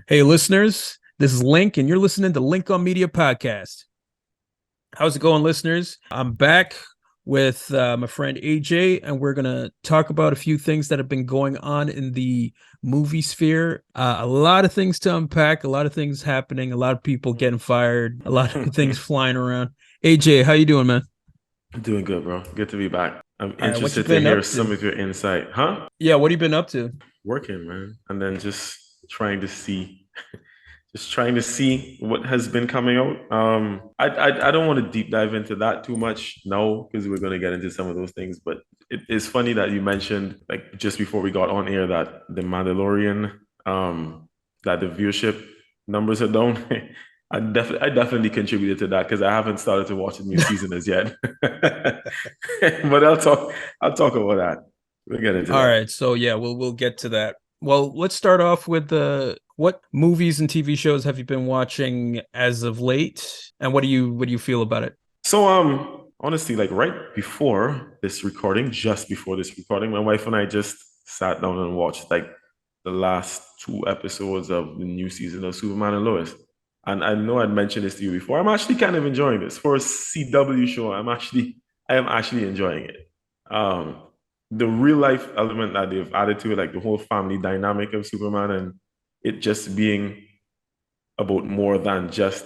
Hey, listeners, this is Link, and you're listening to Lynk-On Media Podcast. How's it going, listeners? I'm back with my friend AJ, and we're going to talk about a few things that have been going on in the movie sphere. A lot of things to unpack, a lot of things happening, a lot of people getting fired, a lot of things flying around. AJ, how you doing, man? Doing good, bro. Good to be back. I'm All right, what you interested to been hear up some to? of your insight. Huh? Yeah, what have you been up to? Working, man. And then just trying to see, just trying to see what has been coming out. I don't want to deep dive into that too much, no, because we're going to get into some of those things. But it's funny that you mentioned, like just before we got on air, that the Mandalorian, that the viewership numbers are down. I definitely contributed to that because I haven't started to watch the new season as yet. But I'll talk about that. We'll get into All that. right, so yeah, we'll get to that. Well, let's start off with the what movies and TV shows have you been watching as of late, and what do you feel about it? So honestly, like right before this recording, just before this recording, my wife and I just sat down and watched like the last two episodes of the new season of Superman and Lois. And I know I'd mentioned this to you before. I'm actually kind of enjoying this. For a CW show, I am actually enjoying it. Um, the real life element that they've added to it, like the whole family dynamic of Superman and it just being about more than just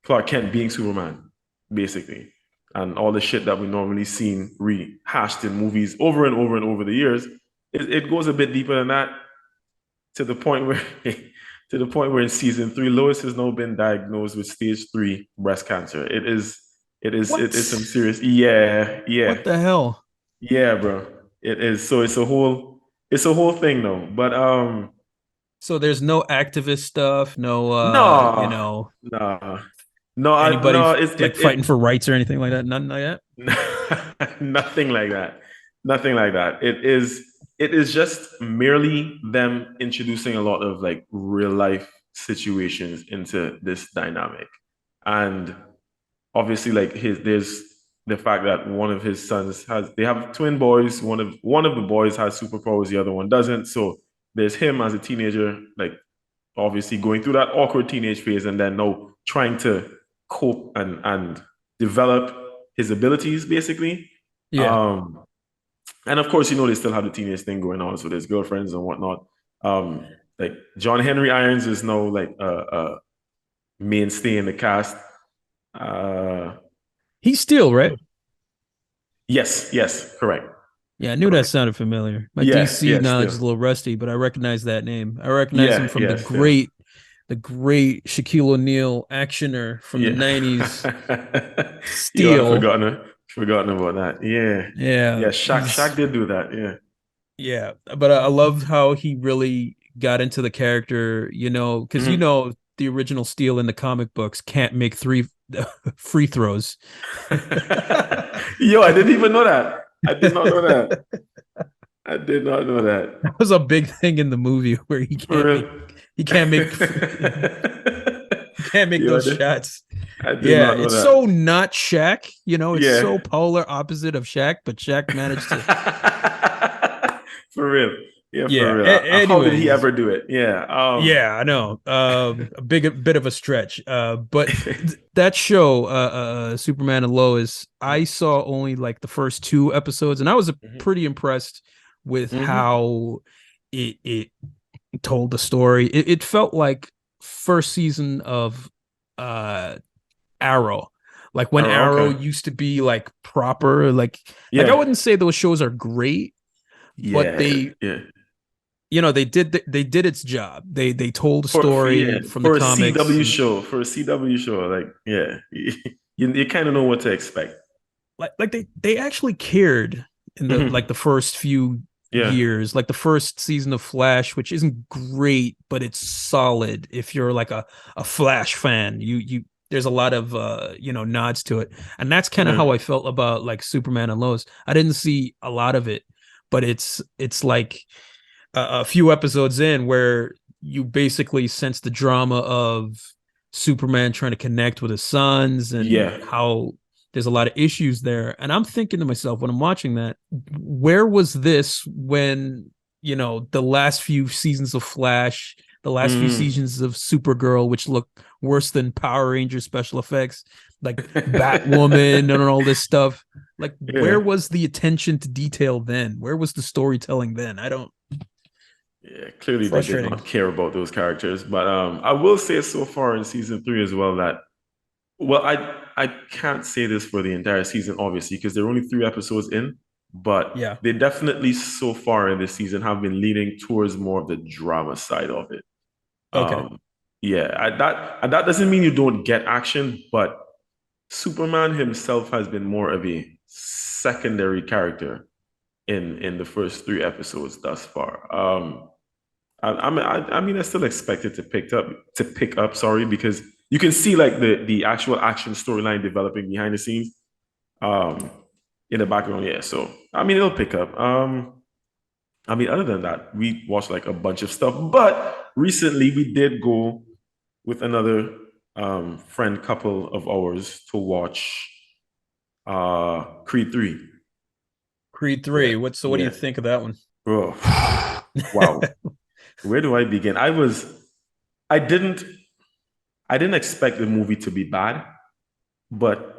Clark Kent being Superman, basically. And all the shit that we normally seen rehashed in movies over and over and over the years, it goes a bit deeper than that to the point where to the point where in season three, Lois has now been diagnosed with stage three breast cancer. It's some What? serious, yeah, yeah, What the hell? yeah, bro. It is. So it's a whole thing though. But So there's no activist stuff, no no, no, no, anybody no, like fighting for rights or anything like that. Nothing like that. nothing like that. Nothing like that. It is just merely them introducing a lot of like real life situations into this dynamic. And obviously like his there's the fact that one of his sons has they have twin boys, one of the boys has superpowers, the other one doesn't. So there's him as a teenager, like obviously going through that awkward teenage phase and then now trying to cope and develop his abilities basically. Yeah. Um, and of course, they still have the teenage thing going on with his girlfriends and whatnot. Like John Henry Irons is now like a mainstay in the cast. Uh, He's still, right? yes, yes, correct, Yeah, I knew that correct. sounded familiar. My Yeah, DC yeah, knowledge still. is a little rusty, but I recognize that name. I recognize him Yeah, from yeah, still. the great Shaquille O'Neal actioner from the Yeah. 90s. Yo, I'd Steel. forgotten about that. Yeah. Yeah, Yeah, Shaq he's did do that. Yeah. yeah, but I love how he really got into the character, because Mhm. the original Steel in the comic books can't make three free throws. Yo, I didn't even know that. I did not know that. That I did not know that. was a big thing in the movie where For real. he can't make he can't make Yo, those shots. I did Yeah, not know it's that. so not Shaq, it's Yeah. so polar opposite of Shaq, but Shaq managed to. For real. Yeah, for Yeah. real. How did he Anyways, ever do it? Yeah. yeah, I know. A bit of a stretch. But that show, Superman and Lois, I saw only like the first two episodes, and I was Mhm. pretty impressed with Mhm. how it told the story. It felt like first season of uh Arrow. Like when Oh, Arrow okay. used to be like proper, like I Yeah. wouldn't say those shows are great, but Yeah. Yeah. they did its job. They told a Yeah, story from the for a comics, CW and show, like yeah, you kind of know what to expect. like they actually cared in the like the Mhm. first few Yeah. years, like the first season of Flash, which isn't great, but it's solid. If you're like a Flash fan, you there's a lot of nods to it, and that's kind of Yeah. how I felt about like Superman and Lois. I didn't see a lot of it, but it's like a few episodes in where you basically sense the drama of Superman trying to connect with his sons and Yeah. how there's a lot of issues there. And I'm thinking to myself when I'm watching that, where was this when, the last few seasons of Flash, the last few seasons of Supergirl, which look worse than Power Rangers special effects, like Batwoman and all this stuff. Like, Yeah. where was the attention to detail then? Where was the storytelling then? I don't. Yeah, clearly they did Frustrating. not care about those characters. But I will say so far in season three as well that well, I can't say this for the entire season, obviously, because there are only three episodes in, but Yeah. they definitely so far in this season have been leaning towards more of the drama side of it. Okay. Um, yeah, and that doesn't mean you don't get action, but Superman himself has been more of a secondary character in the first three episodes thus far. I mean, I still expect it to pick up. Sorry, because you can see like the actual action storyline developing behind the scenes, um, in the background. Yeah, so I mean, it'll pick up. I mean, other than that, we watched like a bunch of stuff. But recently, we did go with another friend couple of ours to watch Creed 3. Creed Yeah, 3. What do you yeah, think of that one? bro. Wow, where do I begin? I didn't I didn't expect the movie to be bad, but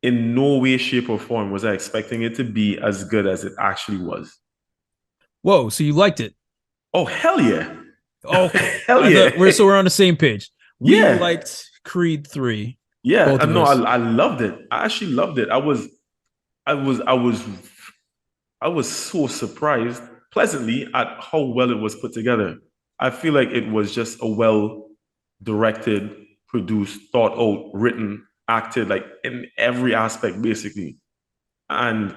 in no way, shape, or form was I expecting it to be as good as it actually was. Whoa, so you liked it? Oh, hell yeah. Okay. Hell I yeah. thought we're on the same page. We Yeah. liked Creed 3, Yeah. both of No, us. I loved it. I actually loved it. I was, I was, I was so surprised pleasantly at how well it was put together. I feel like it was just a well directed, produced, thought out, written, acted, like in every aspect, basically. And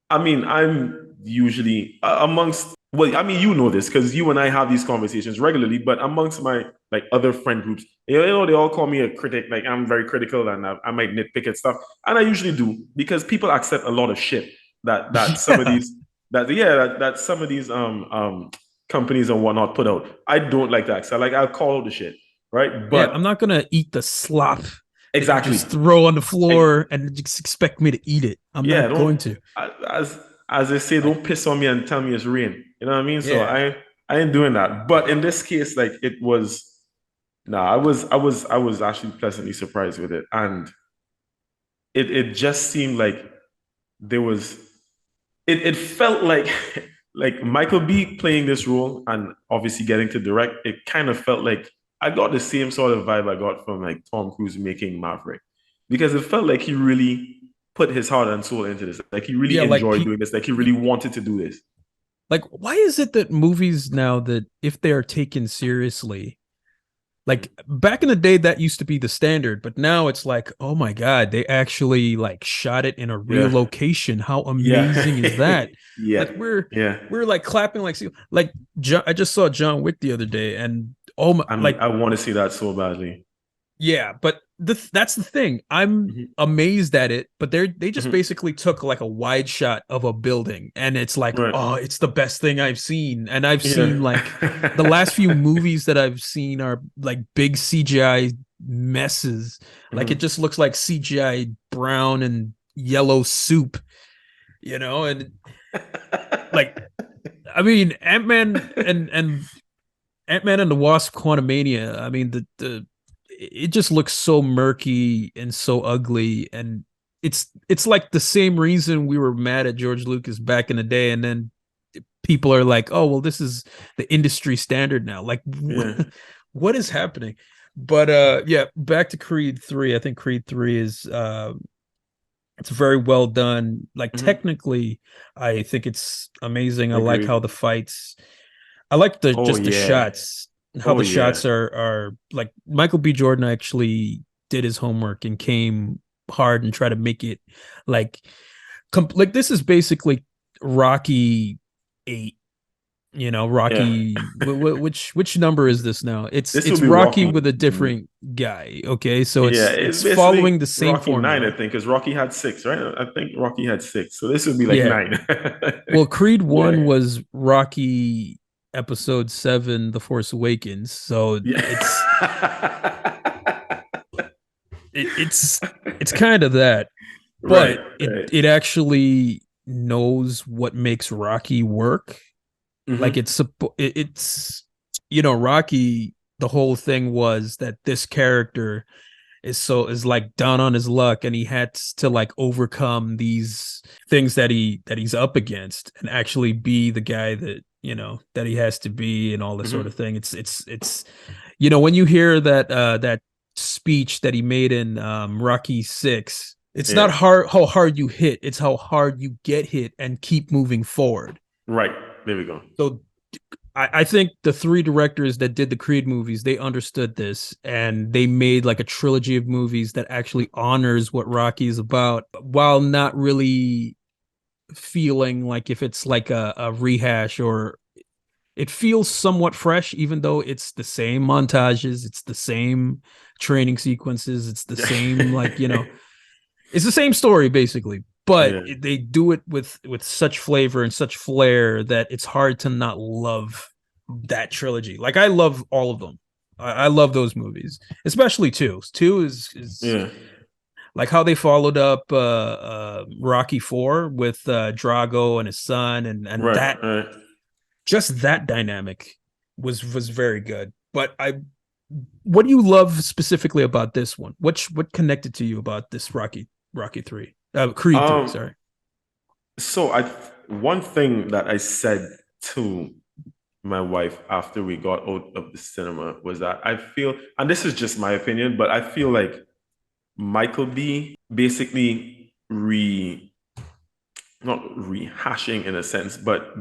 I mean, I'm usually amongst, well, I mean, you know this because you and I have these conversations regularly, but amongst my like other friend groups, they all call me a critic. Like I'm very critical and I might nitpick at stuff. And I usually do because people accept a lot of shit that some of Yeah. these, that some of these companies and whatnot put out. I don't like that. So like, I'll call out the shit, right? Yeah, I'm But not gonna eat the slop that you exactly. just throw on the floor and just expect me to eat it. I'm Yeah, not going don't to. as they say, Like, don't piss on me and tell me it's rain. You know what I mean? So yeah. I ain't doing that. But in this case, like it was nah, I was actually pleasantly surprised with it. And it just seemed like there was it felt like like Michael B playing this role and obviously getting to direct, it kind of felt like I got the same sort of vibe I got from like Tom Cruise making Maverick. Because it felt like he really put his heart and soul into this. Like he really Yeah, enjoyed doing this. Like he really wanted to do this. like why is it that movies now that if they are taken seriously, like back in the day that used to be the standard, but now it's like, oh my god, they actually like shot it in a real Yeah. location. How Yeah. amazing is that? Yeah. Like we're Yeah. we're like clapping like I just saw John Wick the other day, and oh my, like I want to see that so badly. yeah, but that's the thing. I'm Mhm. amazed at it, but they just Mhm. basically took like a wide shot of a building, and it's like, Right. oh, it's the best thing I've seen. And I've seen like the last few Yeah. movies that I've seen are like big CGI messes. Like it Mhm. just looks like CGI brown and yellow soup, and like I mean Ant-Man and the Wasp Quantumania. I mean the it just looks so murky and so ugly, and it's like the same reason we were mad at George Lucas back in the day, and then people are like, oh well, this is the industry standard now. Like Yeah. what is happening? But yeah, back to Creed 3. I think Creed 3 is it's very well done. Like Mhm. technically, I think it's amazing. I like how Agreed. the fights I like the Oh just the yeah. shots, how Oh the yeah. shots are like Michael B. Jordan actually did his homework and came hard and tried to make it like like this is basically Rocky 8, Yeah. Rocky which number is this now? It's This will it's be Rocky Rocky. with a different guy, okay? So Yeah, it's it's following basically the same Rocky nine, I formula. think, because Rocky had six, right? I think Rocky had six. So this would be like Yeah. nine. Well, Creed 1 Yeah. was Rocky episode 7, The Force Awakens. So Yeah. it's kind of that, Right, but it right. it actually knows what makes Rocky work. Like Hmm. it's Rocky, the whole thing was that this character is like down on his luck, and he had to like overcome these things that he's up against and actually be the guy that that he has to be, and all this sort of Hmm. thing. It's when you hear that speech that he made in Rocky 6, it's not Yeah. hard how hard you hit, it's how hard you get hit and keep moving forward. Right. There we go. So I think the three directors that did the Creed movies, they understood this, and they made like a trilogy of movies that actually honors what Rocky is about, while not really feeling like if it's like a rehash, or it feels somewhat fresh, even though it's the same montages, it's the same training sequences, it's the same, like, it's the same story basically, but Yeah. they do it with such flavor and such flair that it's hard to not love that trilogy. Like, I love all of them. I love those movies, especially two. Two is Yeah. like how they followed up Rocky 4 with Drago and his son, and Right. that, Right. just that dynamic was very good. But what do you love specifically about this one? What connected to you about this Rocky 3? Creed 3, Um. sorry. So one thing that I said to my wife after we got out of the cinema was that I feel, and this is just my opinion, but I feel like Michael B basically not rehashing in a sense, but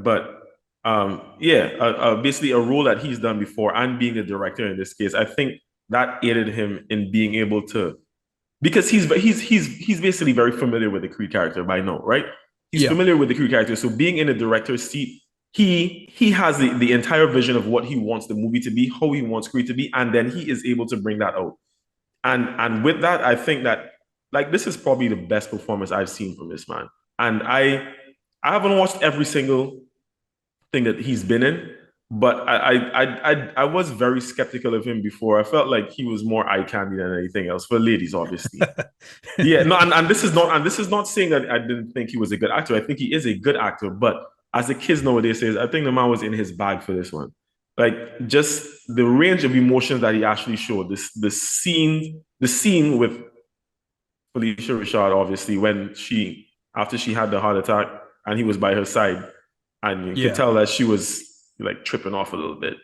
yeah, basically a role that he's done before, and being the director in this case, I think that aided him in being able to, because he's basically very familiar with the Creed character by now, right? He's Yeah. familiar with the Creed character, so being in the director's seat, he has the entire vision of what he wants the movie to be, how he wants Creed to be, and then he is able to bring that out. And with that, I think that, like, this is probably the best performance I've seen from this man. And I haven't watched every single thing that he's been in, but I was very skeptical of him before. I felt like he was more eye candy than anything else for ladies, obviously. Yeah, no, and this is not saying that I didn't think he was a good actor. I think he is a good actor, but as the kids nowadays says, I think the man was in his bag for this one. Like, just the range of emotions that he actually showed. The scene with Felicia Richard, obviously, when she after she had the heart attack and he was by her side, and you could Yeah. tell that she was like tripping off a little bit.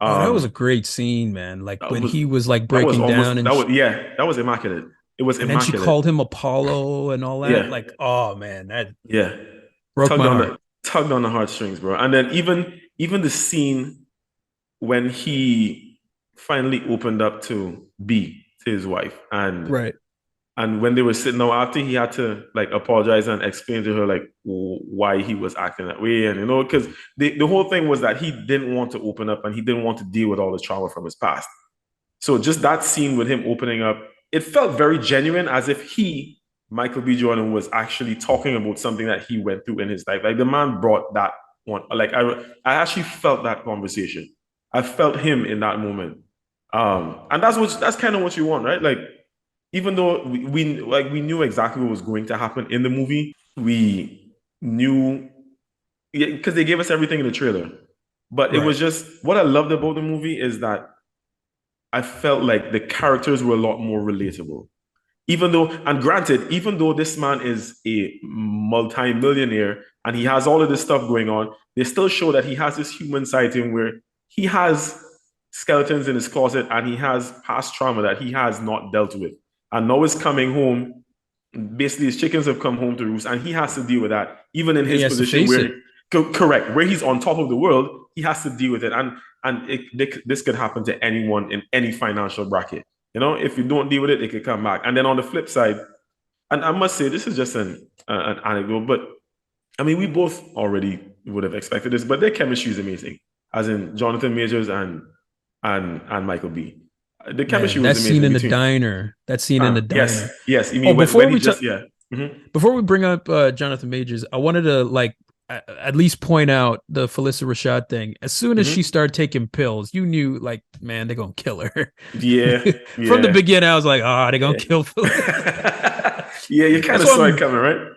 Oh, that was a Um, great scene, man. Like that when was he was like that was breaking down, almost that was yeah, that was immaculate. It was and then she immaculate. called him Apollo and all that. Yeah, Like, oh man, that yeah. broke tugged my on heart. the tugged on the heartstrings, bro. And then even the scene when he finally opened up to B, to his wife, Right. and when they were sitting down after, he had to like apologize and explain to her like why he was acting that way, and because the whole thing was that he didn't want to open up and he didn't want to deal with all the trauma from his past. So just that scene with him opening up, it felt very genuine, as if he, Michael B. Jordan, was actually talking about something that he went through in his life. Like, the man brought that one. Like, I actually felt that conversation. I felt him in that moment. And that's kind of what you want, right? Like, even though we knew exactly what was going to happen in the movie, we knew, because they gave us everything in the trailer. But it Right. was just, what I loved about the movie is that I felt like the characters were a lot more relatable. Even though, and granted, even though this man is a multi-millionaire and he has all of this stuff going on, they still show that he has this human side to him where he has skeletons in his closet and he has past trauma that he has not dealt with. And now he's coming home. Basically, his chickens have come home to roost, and he has to deal with that, even in And he his has to position face where, it. correct, where he's on top of the world, he has to deal with it. This could happen to anyone in any financial bracket. If you don't deal with it, it could come back. And then on the flip side, and I must say, this is just an anecdote, but I mean, we both already would have expected this, but their chemistry is amazing, as in Jonathan Majors and Michael B. The chemistry Man, was that scene amazing in the between. diner. That scene in the Yes, diner. yes. You Oh, mean when he just, yeah. Mm-hmm. before we bring up Jonathan Majors, I wanted to like at least point out the Felissa Rashad thing. As soon as she Mm-hmm. started taking pills, you knew, like, man, they're gonna kill her. Yeah, From the yeah, beginning, I was like, they're gonna yeah. kill Felissa. Yeah, you kind That's of why saw it I'm coming, right?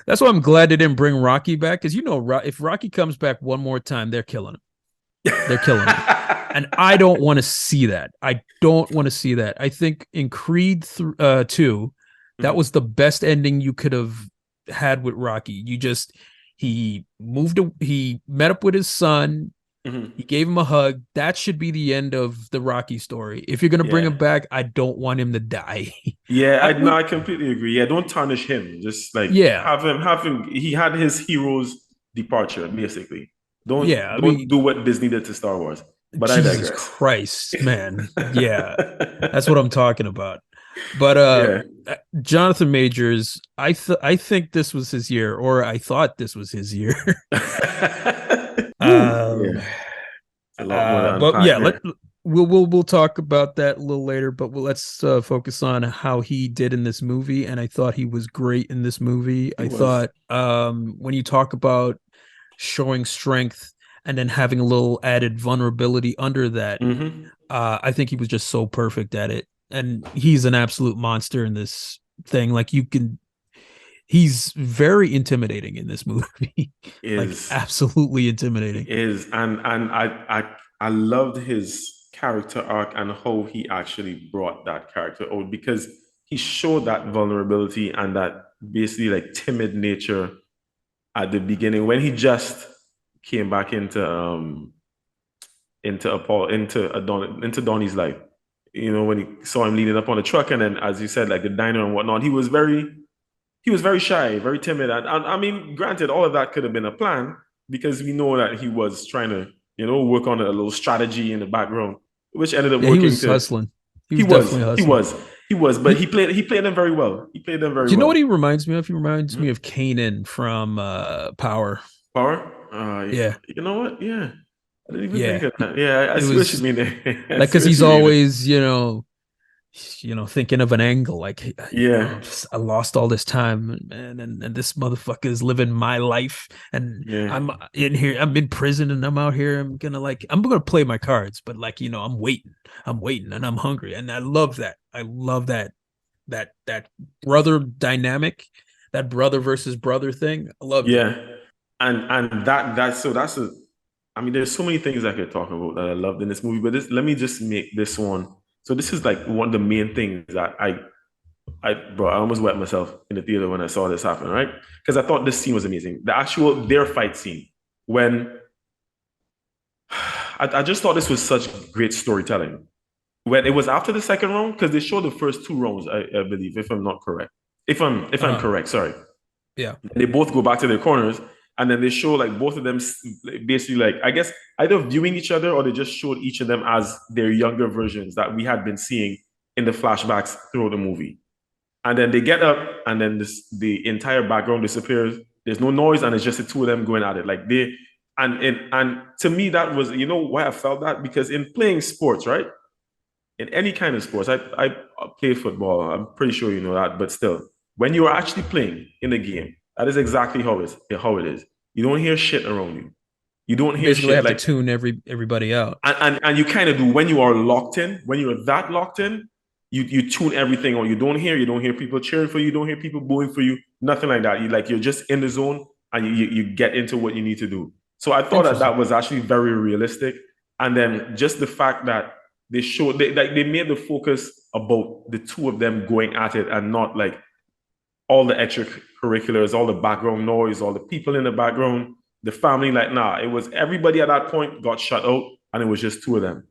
that's why I'm glad they didn't bring Rocky back, because if Rocky comes back one more time, they're killing him. They're killing me. And I don't want to see that. I don't want to see that. I think in Creed 2, that Mhm. was the best ending you could have had with Rocky. He met up with his son, he Mhm. gave him a hug. That should be the end of the Rocky story. If you're going to bring Yeah. him back, I don't want him to die. Yeah, I I no, would, I completely agree. Yeah, don't tarnish him. Just like yeah, have him. He had his hero's departure, basically. yeah. I Don't mean, do what Disney did to Star Wars. But I Jesus digress. Christ, man. Yeah, that's what I'm talking about. But Yeah. Jonathan Majors, I think this was his year, or I thought this was his year. Woo. um, Yeah. It's a lot more to but unpack yeah, there. we'll talk about that a little later. But let's focus on how he did in this movie, and I thought he was great in this movie. He I was. thought when you talk about showing strength and then having a little added vulnerability under that, Hmm. I think he was just so perfect at it, and he's an absolute monster in this thing. Like he's very intimidating in this movie, like Is absolutely intimidating. is and I loved his character arc and how he actually brought that character out because he showed that vulnerability and that basically like timid nature at the beginning when he just came back into Donnie's life. You know, when he saw him leaning up on the truck and then as you said, like the diner and whatnot, he was very shy, very timid. And I mean, granted, all of that could have been a plan because we know that he was trying to, work on a little strategy in the background, which ended up Yeah, he working was to hustling. He he was was, definitely he hustling. was, he was, but You, he played them very well. He played them very do you know what well. he reminds me of? He reminds me Mhm. of Kanan from Power. Power? Yeah, You know what? Yeah. I didn't even think yeah. of that. Yeah, I It see what you was mean there. I like see because what he's you mean. always, thinking of an angle. Like, Yeah. I lost all this time, and this motherfucker is living my life, and Yeah. I'm in here. I'm in prison, and I'm out here. I'm gonna play my cards, but like, I'm waiting, and I'm hungry, and I love that. I love that brother dynamic, that brother versus brother thing. I loved it. Yeah. And that's a I mean, there's so many things I could talk about that I loved in this movie, but let me just make this one. So this is like one of the main things that I almost wet myself in the theater when I saw this happen, right? Because I thought this scene was amazing. Their fight scene when I just thought this was such great storytelling. When it was after the second round, because they showed the first two rounds, I believe, if I'm not correct. If I'm Uh, correct, sorry. yeah. They both go back to their corners, and then they show like both of them basically like I guess either viewing each other or they just showed each of them as their younger versions that we had been seeing in the flashbacks throughout the movie. And then they get up, and then the entire background disappears. There's no noise, and it's just the two of them going at it. Like they, and to me, that was why I felt that because in playing sports, right, in any kind of sports, I play football. I'm pretty sure you know that, but still, when you are actually playing in the game, that is exactly how it is. You don't hear shit around you. You don't You hear basically shit have to like tune everybody out. and you kind of do when you are locked in, when you're that locked in, you tune everything on. You don't hear people cheering for you, you don't hear people booing for you, nothing like that. You're just in the zone and you get into what you need to do. So I thought that Interesting. that was actually very realistic. And then just the fact that they made the focus about the two of them going at it and not like all the extracurriculars, all the background noise, all the people in the background, the family. Like, nah, it was everybody at that point got shut out, and it was just two of them.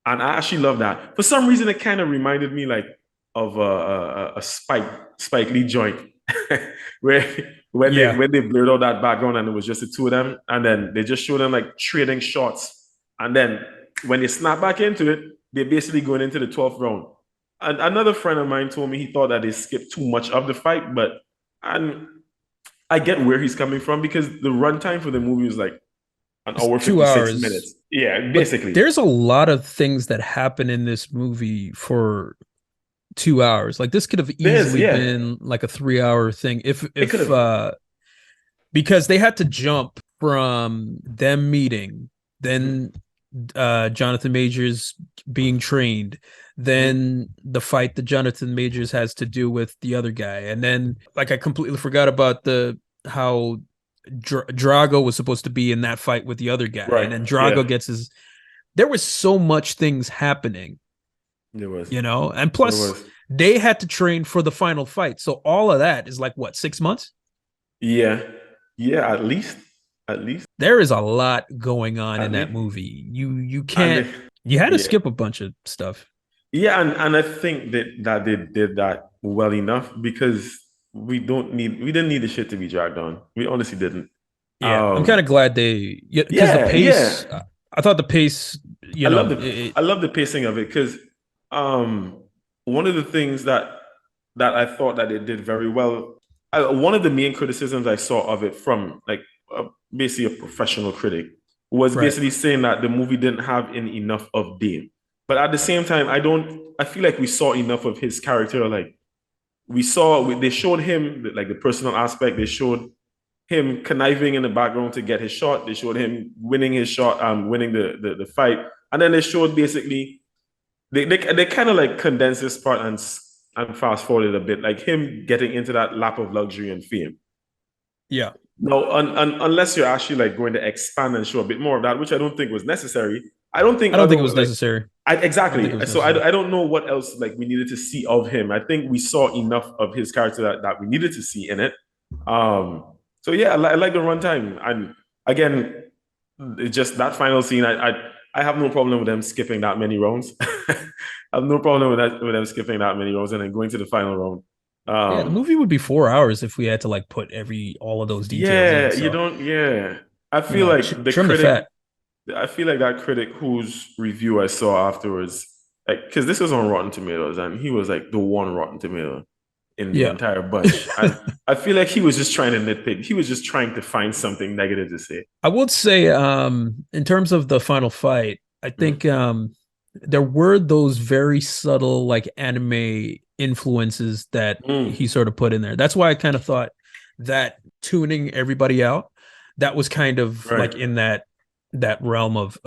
And I actually love that. For some reason, it kind of reminded me like of a Spike Lee joint, where Yeah. when they blurred out that background and it was just the two of them, and then they just showed them like trading shots, and then when they snap back into it, they're basically going into the 12th round. And another friend of mine told me he thought that they skipped too much of the fight, but and I get where he's coming from because the runtime for the movie was like an It's hour two 56 hours. minutes. Yeah, But basically. there's a lot of things that happen in this movie for 2 hours. Like this could have There's easily yeah, been like a 3 hour thing it could if have. because they had to jump from them meeting, Mm-hmm, then Jonathan Majors being trained, mm-hmm, then the fight that Jonathan Majors has to do with the other guy, and then like I completely forgot about the how Drago was supposed to be in that fight with the other guy, Right. and then Yeah. Drago gets his. There was so much things happening, There was. and There plus was. they had to train for the final fight, so all of that is like what 6 months. Yeah. Yeah. At least. At least. There is a lot going on in At that least. movie. You And can't. You had to yeah. skip a bunch of stuff. Yeah, and I think that they did that well enough because we didn't need the shit to be dragged on. We honestly didn't. Yeah, I'm kind Um of glad they, yeah, because the yeah, yeah. pace. I thought the pace. I love I love the pacing of it because um one of the things that I thought that it did very well. One of the main criticisms I saw of it from like basically a professional critic was right. basically saying that the movie didn't have enough of Dame. But at the same time, I don't. I feel like we saw enough of his character. Like they showed him like the personal aspect. They showed him conniving in the background to get his shot. They showed him winning his shot, winning the fight, and then they showed basically they kind of like condensed this part and fast forwarded a bit, like him getting into that lap of luxury and fame. Yeah, No, unless you're actually like going to expand and show a bit more of that, which I don't think was necessary. I don't think I don't other think it was like necessary. I don't think it exactly. was So necessary. I don't know what else like we needed to see of him. I think we saw enough of his character that we needed to see in it. So yeah, I like the runtime. And again, it's just that final scene. I have no problem with them skipping that many rounds. I have no problem with them skipping that many rounds and then going to the final round. Yeah, the Um, movie would be 4 hours if we had to like put all of those details in. yeah, you So don't. Yeah, I feel like the trim the critic. fat. I feel like that critic whose review I saw afterwards, like, because this was on Rotten Tomatoes, and he was like the one Rotten Tomato in the Yeah, entire bunch, and I feel like he was just trying to nitpick. He was just trying to find something negative to say. I would say, in terms of the final fight, I think Mhm. there were those very subtle like anime influences that he Mm, sort of put in there. That's why I kind of thought that tuning everybody out, that was kind of right. like in that realm of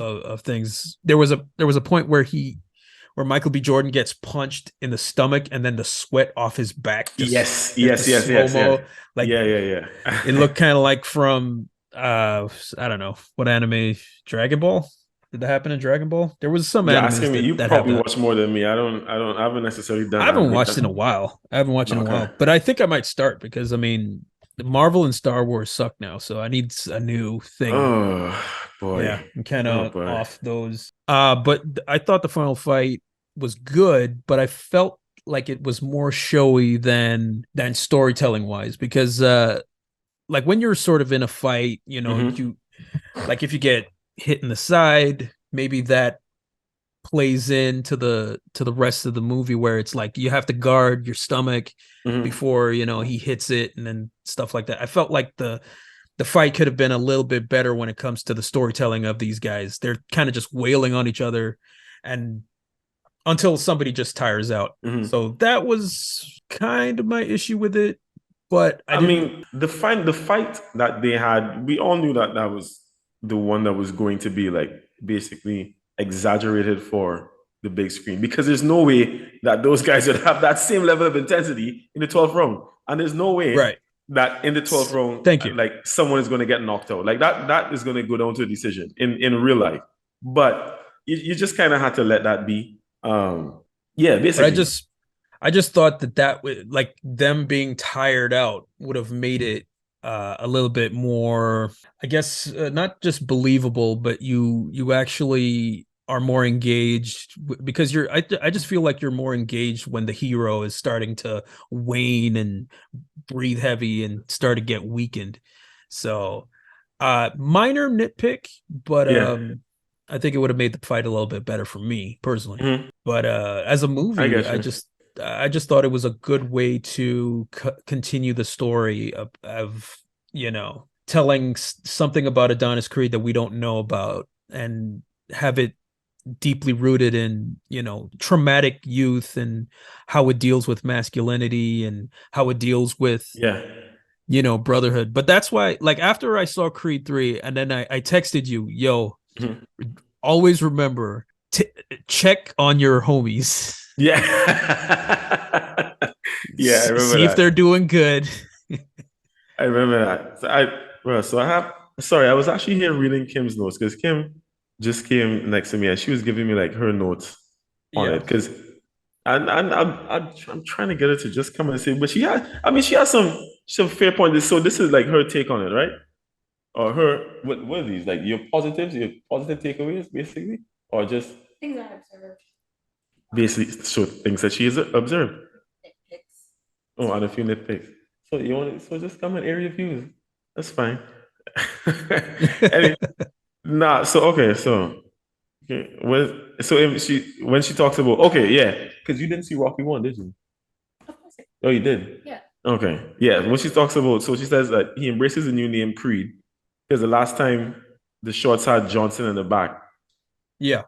things. There was a point where Michael B. Jordan gets punched in the stomach and then the sweat off his back just Yes. like the Yes. Yes. slow Yes. Yes. mo, like Yeah. Yeah. it Yeah. looked kind of like from I don't know what anime. Dragon Ball. Did that happen in Dragon Ball? There was some You're animes asking me. You that have probably that. watch more than me. I don't. I don't. I haven't necessarily I done haven't anime. watched in a while. I haven't watched in a Okay. while, but I think I might start because I mean, Marvel and Star Wars suck now, so I need a new thing. Oh Yeah, boy. I'm kind Oh of boy. off those. But I thought the final fight was good, but I felt like it was more showy than storytelling wise because like when you're sort of in a fight, Hmm. you like if you get hit in the side, maybe that plays into the rest of the movie where it's like you have to guard your stomach Hmm. before he hits it and then stuff like that. I felt like the fight could have been a little bit better when it comes to the storytelling of these guys. They're kind of just wailing on each other and until somebody just tires out. Hmm. So that was kind of my issue with it, but I I didn't. mean, the fight that they had, we all knew that that was the one that was going to be like basically exaggerated for the big screen because there's no way that those guys would have that same level of intensity in the 12th round, and there's no way Right. that in the 12th round, Thank you. like someone is going to get knocked out. Like that is going to go down to a decision in real life. But you just kind of had to let that be. Yeah, But basically. I just thought that would like them being tired out would have made it a little bit more, I guess, not just believable, but you actually are more engaged because I just feel like you're more engaged when the hero is starting to wane and breathe heavy and start to get weakened. So minor nitpick, but Yeah. I think it would have made the fight a little bit better for me personally. Mhm. But as a I movie, guess I you. just thought it was a good way to continue the story of telling something about Adonis Creed that we don't know about and have it deeply rooted in traumatic youth and how it deals with masculinity and how it deals with Yeah. brotherhood. But that's why, like, after I saw Creed 3 and then I texted you, yo, Mhm. always remember to check on your homies. Yeah. Yeah, I remember See if they're that. doing good. I remember that. So Bro, so I was actually here reading Kim's notes because Kim just came next to me and she was giving me like her notes on it Yeah. because I'm trying to get her to just come and say, but she has some fair points. So this is like her take on it, right? Or what are these? Like your positive takeaways, basically? Or just Things I observed. basically so things that she has observed. Nitpicks. Oh, and a few nitpicks. So just come and air your views. That's fine. Any, nah, so okay, so okay, when she talks about okay, yeah, because you didn't see Rocky One, did you? Of course. Oh, you did? Yeah. Okay. Yeah. When she talks about, so she says that he embraces a new name, Creed, because the last time the shorts had Johnson in the back. Yeah.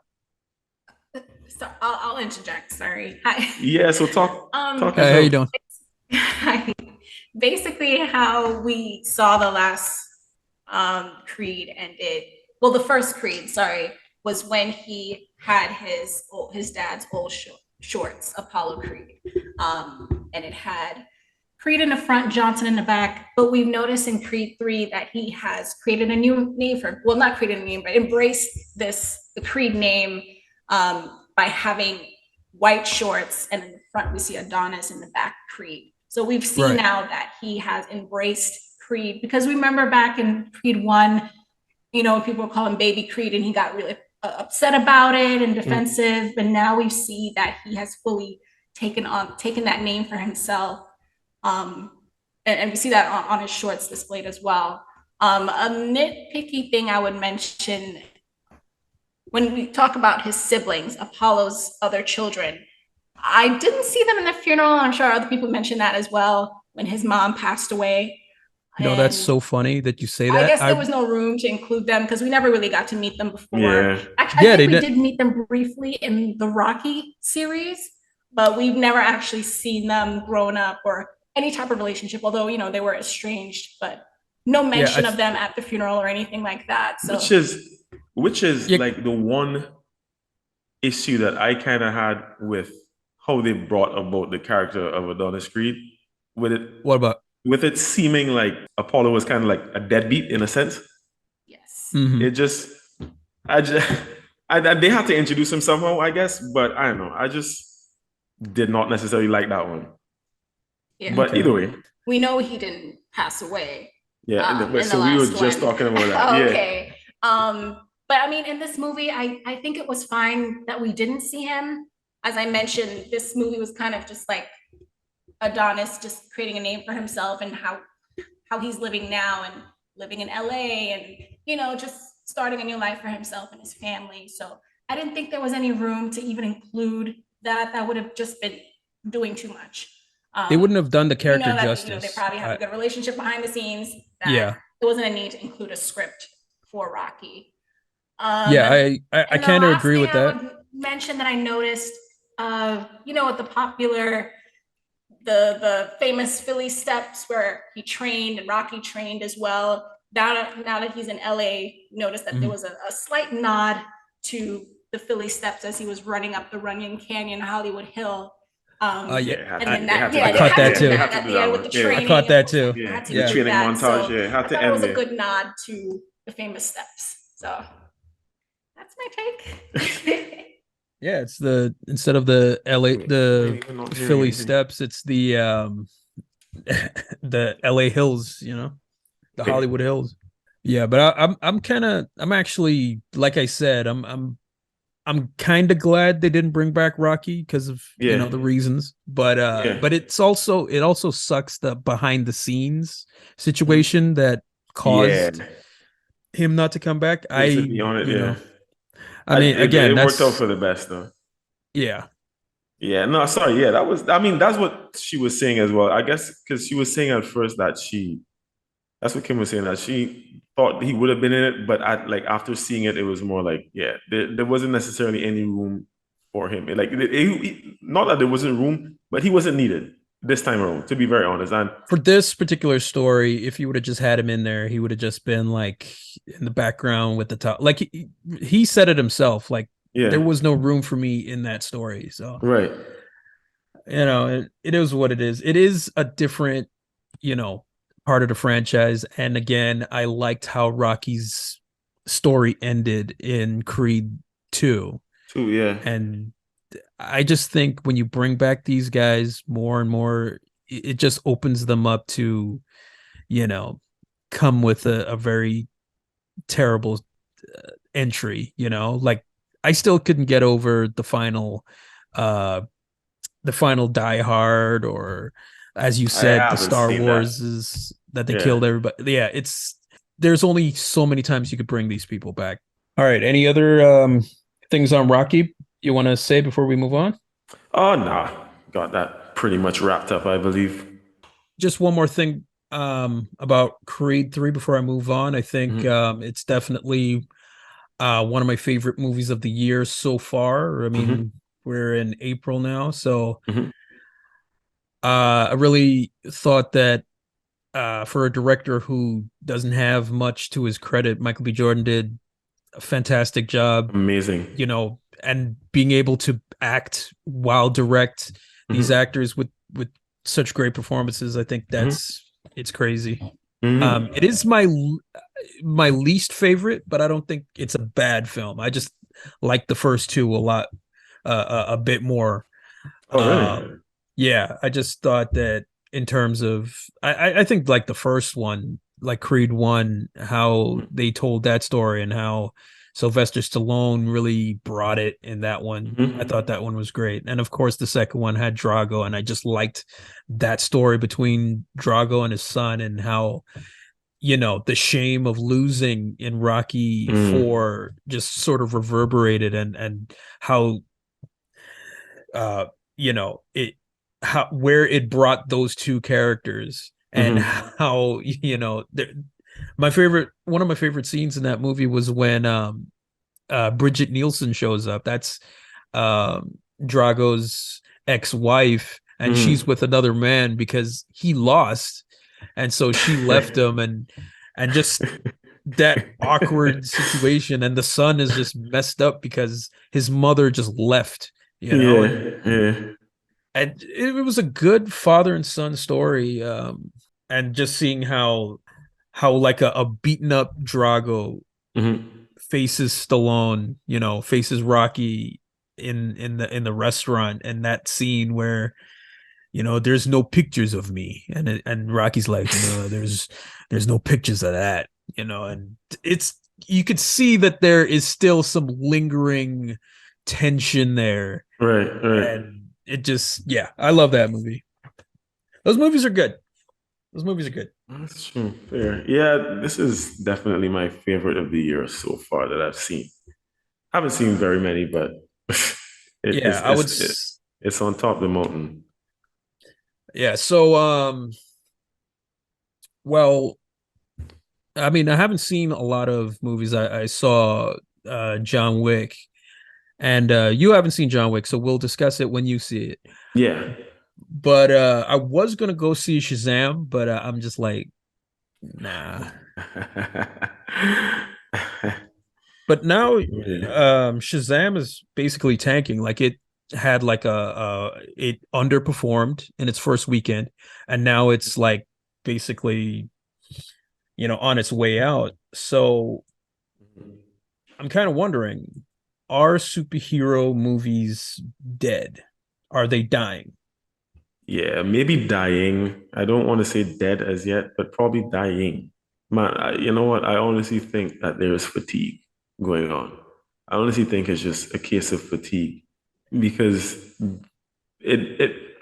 So I'll interject. Sorry. Hi. Yeah. So talk Hey, how you yourself. doing? Basically, how we saw the last Creed ended. Well, the first Creed, sorry, was when he had his dad's old shorts, Apollo Creed, and it had Creed in the front, Johnson in the back. But we've noticed in Creed 3 that he has created a new name for, well, not created a name, but embraced the Creed name by having white shorts, and in the front we see Adonis, in the back Creed. So we've seen Right. now that he has embraced Creed, because remember back in Creed 1, people call him Baby Creed, and he got really upset about it and defensive. But now we see that he has fully taken that name for himself. And we see that on his shorts displayed as well. A nitpicky thing I would mention when we talk about his siblings, Apollo's other children, I didn't see them in the funeral. I'm sure other people mentioned that as well when his mom passed away. That's so funny that you say I that. guess there was no room to include them because we never really got to meet them before. Yeah. Actually, I think we did meet them briefly in the Rocky series, but we've never actually seen them grown up or any type of relationship, although, they were estranged, but no mention of them at the funeral or anything like that. So which is like the one issue that I kind of had with how they brought about the character of Adonis Creed. What about? With it seeming like Apollo was kind of like a deadbeat in a sense. Yes. Mm-hmm. They had to introduce him somehow, I guess, but I don't know. I just did not necessarily like that one. Yeah. But either way. We know he didn't pass away. Yeah, so we were just talking about that. Okay. But I mean, in this movie, I think it was fine that we didn't see him. As I mentioned, this movie was kind of just like Adonis just creating a name for himself and how he's living now and living in LA and, just starting a new life for himself and his family. So I didn't think there was any room to even include that. That would have just been doing too much. They wouldn't have done the character justice. They probably have a good relationship behind the scenes. Yeah. There wasn't a need to include a script for Rocky. I kind of agree with that. I would mention that I noticed, with the popular, the famous Philly steps where he trained and Rocky trained as well. Now that he's in LA, noticed that there was a slight nod to the Philly steps as he was running up the Runyon Canyon, Hollywood Hill. I caught that too. I caught that too. The training montage. I thought it was a good nod to the famous steps. So that's my take. Yeah, it's instead of the Philly steps, it's the the LA hills, the Hollywood hills. Yeah, but I'm actually, like I said, I'm kind of glad they didn't bring back Rocky because of the reasons, but it also sucks the behind the scenes situation that caused him not to come back. I mean, again, it worked out for the best though. Yeah. Yeah. No, sorry. Yeah, that's what she was saying as well. I guess because she was saying at first that that's what Kim was saying, that she thought he would have been in it, but after seeing it, it was more like, there wasn't necessarily any room for him. Not that there wasn't room, but he wasn't needed this time around, to be very honest. And for this particular story, if you would have just had him in there, he would have just been like in the background with the top. Like he said it himself, like there was no room for me in that story. So right, it is what it is. It is a different, part of the franchise. And again, I liked how Rocky's story ended in Creed 2. Too, yeah. And I just think when you bring back these guys more and more, it just opens them up to, you know, come with a very terrible entry, like I still couldn't get over uh the final Die Hard, or as you I said, the haven't Star seen that. Wars is that they Yeah. killed everybody. Yeah, there's only so many times you could bring these people back. All right, any other things on Rocky you want to say before we move on? Oh, nah. Got that pretty much wrapped up, I believe. Just one more thing about Creed 3 before I move on. I think Hmm. it's definitely one of my favorite movies of the year so far. I Hmm. mean, we're in April now, so Hmm. I really thought that for a director who doesn't have much to his credit, Michael B. Jordan did a fantastic job, Amazing. and being able to act while direct these Hmm. actors with such great performances. I think Hmm. it's crazy. Hmm. It is my least favorite, but I don't think it's a bad film. I just like the first two a lot, a bit more. Oh, Um, really? yeah, I just thought that in terms of, I think like the first one, like Creed 1, how they told that story and how Sylvester Stallone really brought it in that one. I thought Hmm. that one was great. And of course, the second one had Drago, and I just liked that story between Drago and his son, and how the shame of losing in Rocky Mm. 4 just sort of reverberated, and how uh it how where it brought those two characters, and Hmm. how one of my favorite scenes in that movie was when Bridget Nielsen shows up. That's Drago's ex-wife, and she's Hmm. with another man because he lost, and so she left him, and just that awkward situation, and the son is just messed up because his mother just left, and Yeah, yeah. it was a good father and son story, and just seeing how like a beaten up Drago Hmm. faces Stallone, faces Rocky in the restaurant, and that scene where there's no pictures of me, and Rocky's like, no, there's no pictures of that, and it's you could see that there is still some lingering tension there, Right, right. and it just, yeah, I love that movie. Those movies are good. Those movies are good. That's true. Fair. Yeah, this is definitely my favorite of the year so far that I've seen. Haven't seen very many, but Yeah, it's on top of the mountain. yeah, so well, I mean, I haven't seen a lot of movies. I saw John Wick, and you haven't seen John Wick, so we'll discuss it when you see it. Yeah. But I was gonna go see Shazam, but I'm just like, nah. But now, Yeah. Shazam is basically tanking. Like, it had like it underperformed in its first weekend, and now it's like basically on its way out. So I'm kind of wondering, are superhero movies dead? Are they dying? Yeah, maybe dying. I don't want to say dead as yet, but probably dying. Man, you know what? I honestly think that there is fatigue going on. I honestly think it's just a case of fatigue because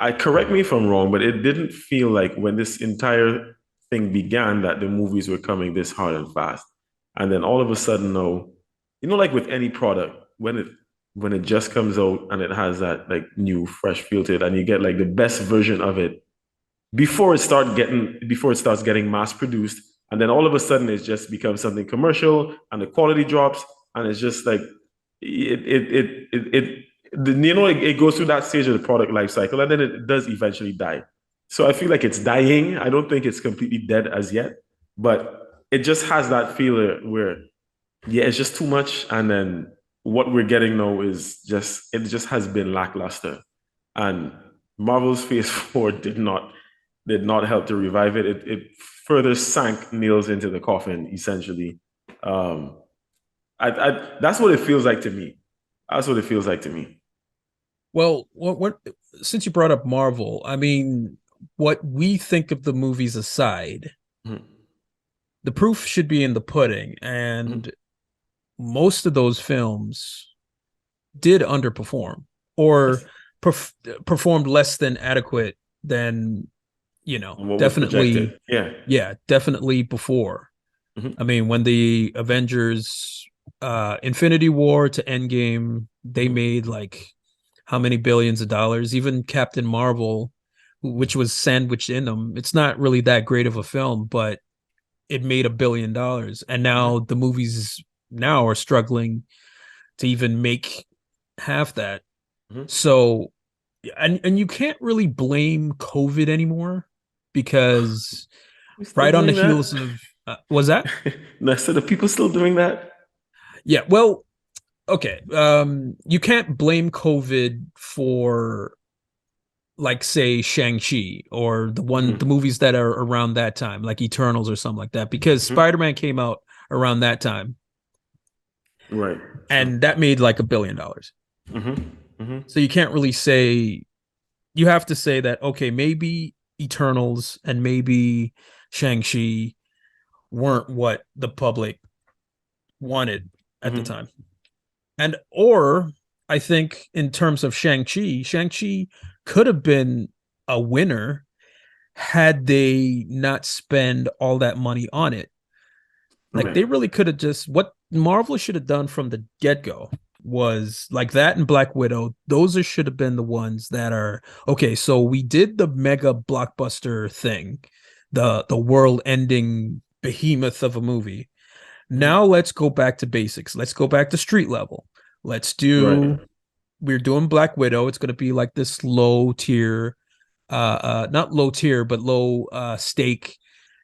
I correct me if I'm wrong, but it didn't feel like when this entire thing began that the movies were coming this hard and fast. And then all of a sudden, no, like with any product, when it just comes out and it has that like new fresh feel to it, and you get like the best version of it before it starts getting mass produced, and then all of a sudden it just becomes something commercial and the quality drops, and it's just like it goes through that stage of the product life cycle, and then it does eventually die. So I feel like it's dying. I don't think it's completely dead as yet, but it just has that feeling where, yeah, it's just too much, and then what we're getting now is just, it just has been lackluster. And Marvel's Phase 4 did not did not help to revive it. It further sank nails into the coffin, essentially. Um, that's what it feels like to me. That's what it feels like to me. Well, since you brought up Marvel, I mean, what we think of the movies aside, Mhm. the proof should be in the pudding, Mhm. and most of those films did underperform or Yes. performed less than adequate than What was definitely, projected? Yeah. yeah, definitely before. Mhm. I mean, when the Avengers Infinity War to Endgame, they Mhm. made like how many billions of dollars? Even Captain Marvel, which was sandwiched in them, it's not really that great of a film, but it made $1 billion. And now Mhm. the movies now are struggling to even make half that. Mhm. So, and you can't really blame COVID anymore because We still right on the doing heels that? of was that? No, so the people still doing that? Yeah, well, okay. You can't blame COVID for like say Shang-Chi or the Mhm. movies that are around that time, like Eternals or something like that, because Mhm. Spider-Man came out around that time Right. True. and that made like $1 billion. Mhm. Mhm. So you can't really say, you have to say that okay, maybe Eternals and maybe Shang-Chi weren't what the public wanted at the Mhm. time. And or I think in terms of Shang-Chi could have been a winner had they not spend all that money on it. Like Right. they really could have just, what Marvel should have done from the get-go was like that and Black Widow. Those should have been the ones that are okay. So we did the mega blockbuster thing, the world-ending behemoth of a movie. Mhm. Now let's go back to basics. Let's go back to street level. Let's Right. do we're doing Black Widow. It's going to be like this low tier, not low tier, but low stake,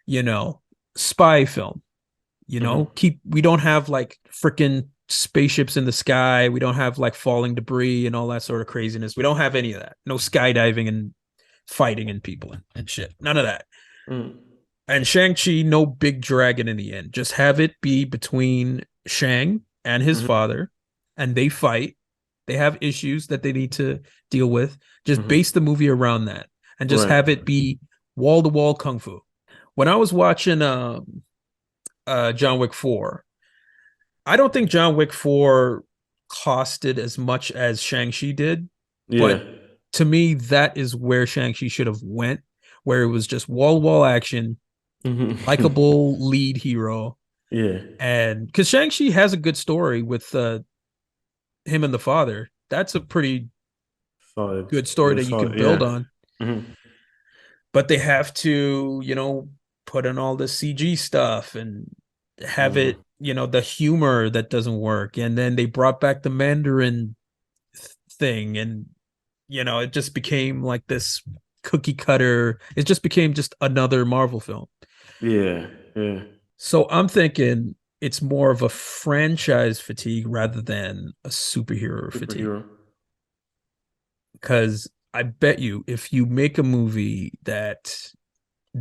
you know, spy film. Mhm. We don't have like freaking spaceships in the sky. We don't have like falling debris and all that sort of craziness. We don't have any of that. No skydiving and fighting and people and shit. None of that. Mhm. And Shang-Chi, no big dragon in the end. Just have it be between Shang and his Mhm. father, and they fight. They have issues that they need to deal with. Just Mhm. base the movie around that and just Right. have it be wall to wall kung fu. When I was watching John Wick 4, I don't think John Wick 4 costed as much as Shang-Chi did, Yeah. but to me, that is where Shang-Chi should have went, where it was just wall to wall action, Mhm. likable lead hero. Yeah. And because Shang-Chi has a good story with him and the father, that's a pretty Solid. good story Yeah. that you Solid. can build Yeah. on. Mhm. But they have to, put in all the CG stuff and have it, Mhm. the humor that doesn't work. And then they brought back the Mandarin thing, and it just became like this cookie cutter. It just became just another Marvel film. Yeah. Yeah. So I'm thinking it's more of a franchise fatigue rather than a superhero fatigue. Superhero. Because I bet you if you make a movie that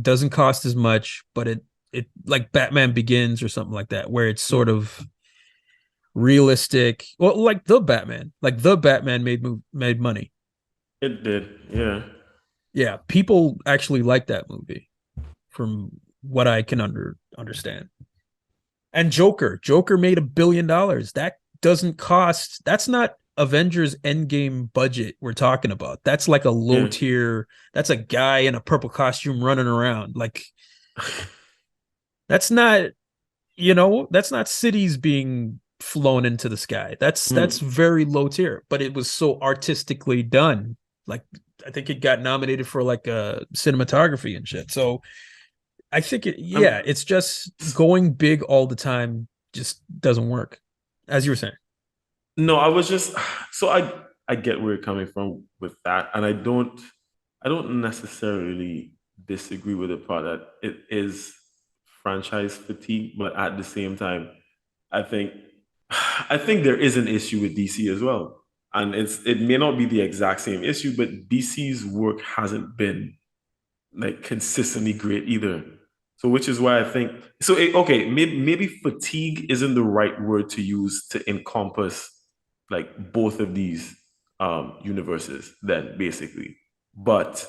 doesn't cost as much, but it like Batman Begins or something like that, where it's sort of realistic. Well, like the Batman made money. It did. Yeah. Yeah, people actually like that movie from what I can understand. And Joker made $1 billion. That doesn't cost. That's not Avengers Endgame budget we're talking about. That's like a low Yeah. tier. That's a guy in a purple costume running around. Like that's not, that's not cities being flown into the sky. That's Mhm. very low tier, but it was so artistically done. Like I think it got nominated for like cinematography and shit. So I think I'm, it's just going big all the time just doesn't work, as you were saying. no, I was just so I get where you're coming from with that, and I don't necessarily disagree with the part that it is franchise fatigue, but at the same time, I think I think there is an issue with DC as well. And it may not be the exact same issue, but DC's work hasn't been like consistently great either. So which is why I think so. Okay, maybe fatigue isn't the right word to use to encompass like both of these universes. Then basically, but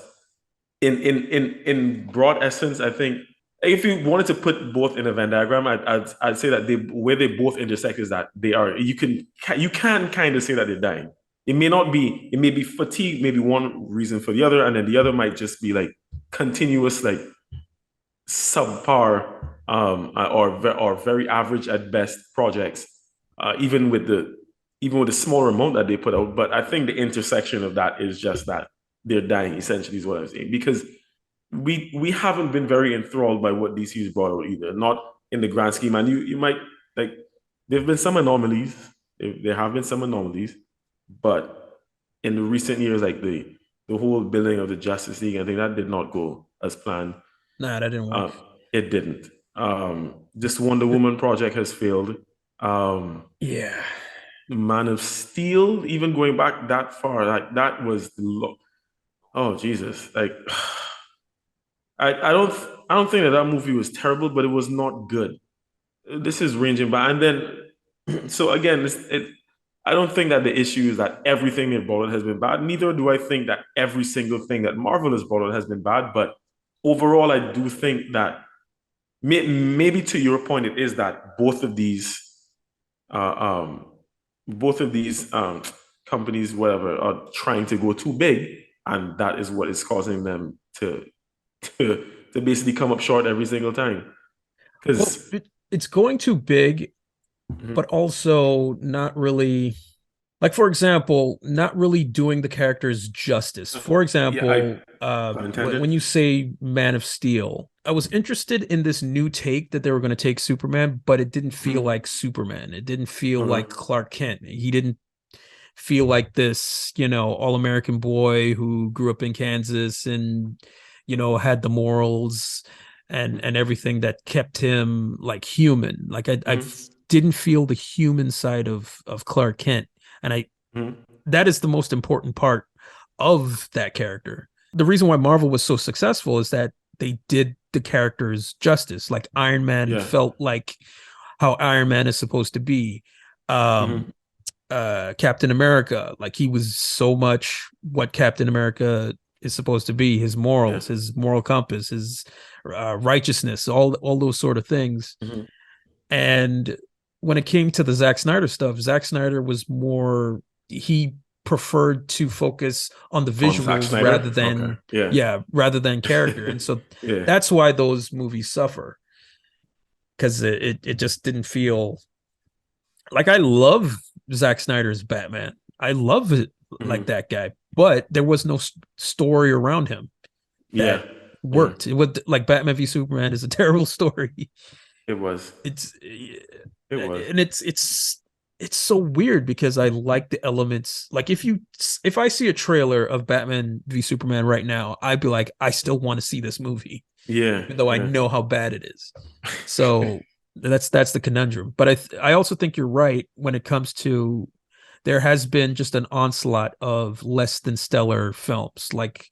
in broad essence, I think if you wanted to put both in a Venn diagram, I'd say that where they both intersect is that they are you can kind of say that they're dying. It may be fatigue, maybe one reason for the other, and then the other might just be like continuous like subpar or very average at best projects, even with the small amount that they put out. But I think the intersection of that is just that they're dying. Essentially, is what I'm saying because we haven't been very enthralled by what DC's brought out either. Not in the grand scheme, and you might like there've been some anomalies. There have been some anomalies, but in the recent years, like the whole building of the Justice League, I think that did not go as planned. Nah, that didn't work. It didn't. This Wonder Woman project has failed. Yeah. Man of Steel, even going back that far, like that was oh Jesus, like I don't think that that movie was terrible, but it was not good. This is ranging back, and then so again, I don't think that the issue is that everything they've brought out has been bad. Neither do I think that every single thing that Marvel has brought out has been bad. But overall, I do think that maybe to your point, it is that uh, um, both of these companies, whatever, are trying to go too big, and that is what is causing them to basically come up short every single time. Because it's going too big, but also not really. Like, for example, not really doing the characters justice. For example, when you say Man of Steel, I was interested in this new take that they were going to take Superman, but it didn't feel like Superman. It didn't feel like Clark Kent. He didn't feel like this, all-American boy who grew up in Kansas and, had the morals and everything that kept him like human. Like I didn't feel the human side of Clark Kent. And that is the most important part of that character. The reason why Marvel was so successful is that they did the characters justice. Like Iron Man felt like how Iron Man is supposed to be. Captain America, like he was so much what Captain America is supposed to be, his morals, his moral compass, his righteousness, all those sort of things. And when it came to the Zack Snyder stuff, Zack Snyder was more, he preferred to focus on the visuals rather than character. And so that's why those movies suffer. Because it just didn't feel like I love Zack Snyder's Batman. I love it like that guy, but there was no story around him that worked. It would like Batman v Superman is a terrible story. It was. And it's so weird because I like the elements. Like if I see a trailer of Batman v Superman right now, I'd be like, I still want to see this movie. Yeah. Even though I know how bad it is. So that's the conundrum. But I also think you're right when it comes to there has been just an onslaught of less than stellar films. Like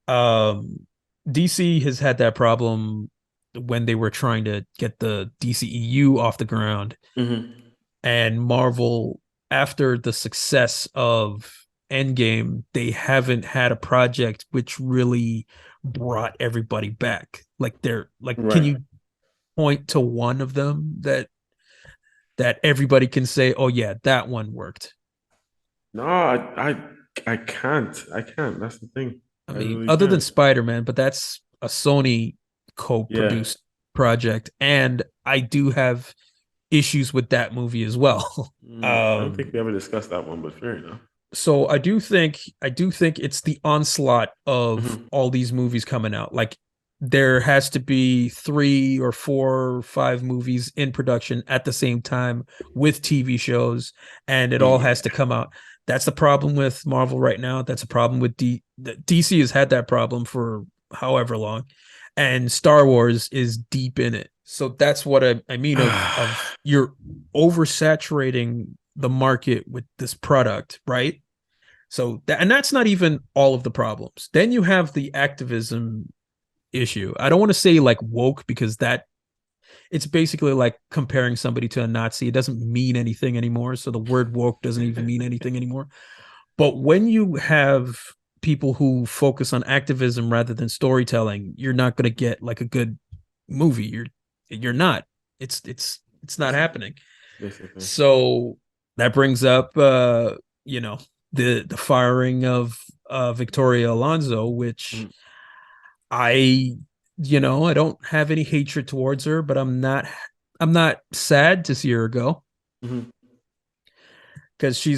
DC has had that problem when they were trying to get the DCEU off the ground. And Marvel, after the success of Endgame, they haven't had a project which really brought everybody back. Like can you point to one of them that everybody can say, oh yeah, that one worked? No, I can't. That's the thing. I mean, really other than Spider-Man, but that's a Sony co-produced project, and I do have issues with that movie as well. I don't think we ever discussed that one, but fair enough. So I do think it's the onslaught of all these movies coming out. Like there has to be 3 or 4 or 5 movies in production at the same time with TV shows, and it all has to come out. That's the problem with Marvel right now. That's a problem with DC has had that problem for however long, and Star Wars is deep in it. So that's what I mean of you're oversaturating the market with this product, right? So and that's not even all of the problems. Then you have the activism issue. I don't want to say like woke because it's basically like comparing somebody to a Nazi. It doesn't mean anything anymore. So the word woke doesn't even mean anything anymore. But when you have people who focus on activism rather than storytelling, you're not going to get like a good movie. You're not. It's not happening. Basically. So that brings up you know, the firing of Victoria Alonso, which I I don't have any hatred towards her, but I'm not sad to see her go Mhm. because she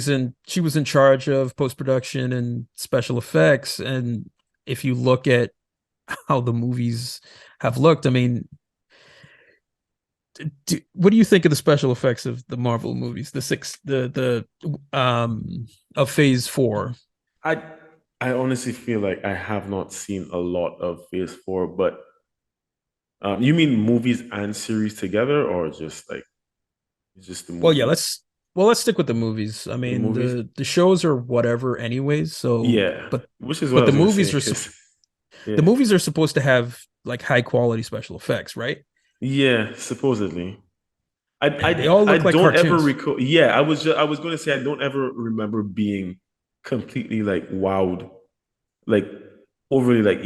was in charge of post production and special effects, and if you look at how the movies have looked, I mean, what do you think of the special effects of the Marvel movies, the of Phase 4? I I honestly feel like I have not seen a lot of Phase 4, but you mean movies and series together, or just the Well, yeah, movies? let's stick with the movies. I The mean, movies? the shows are whatever anyways, so Yeah, but which is what I but was gonna say. Cause the yeah, movies are supposed to have like high quality special effects, right? yeah, supposedly. I And they I all I look like don't ever cartoons. recall. Yeah, I was going to say I don't ever remember being completely like wowed, like overly like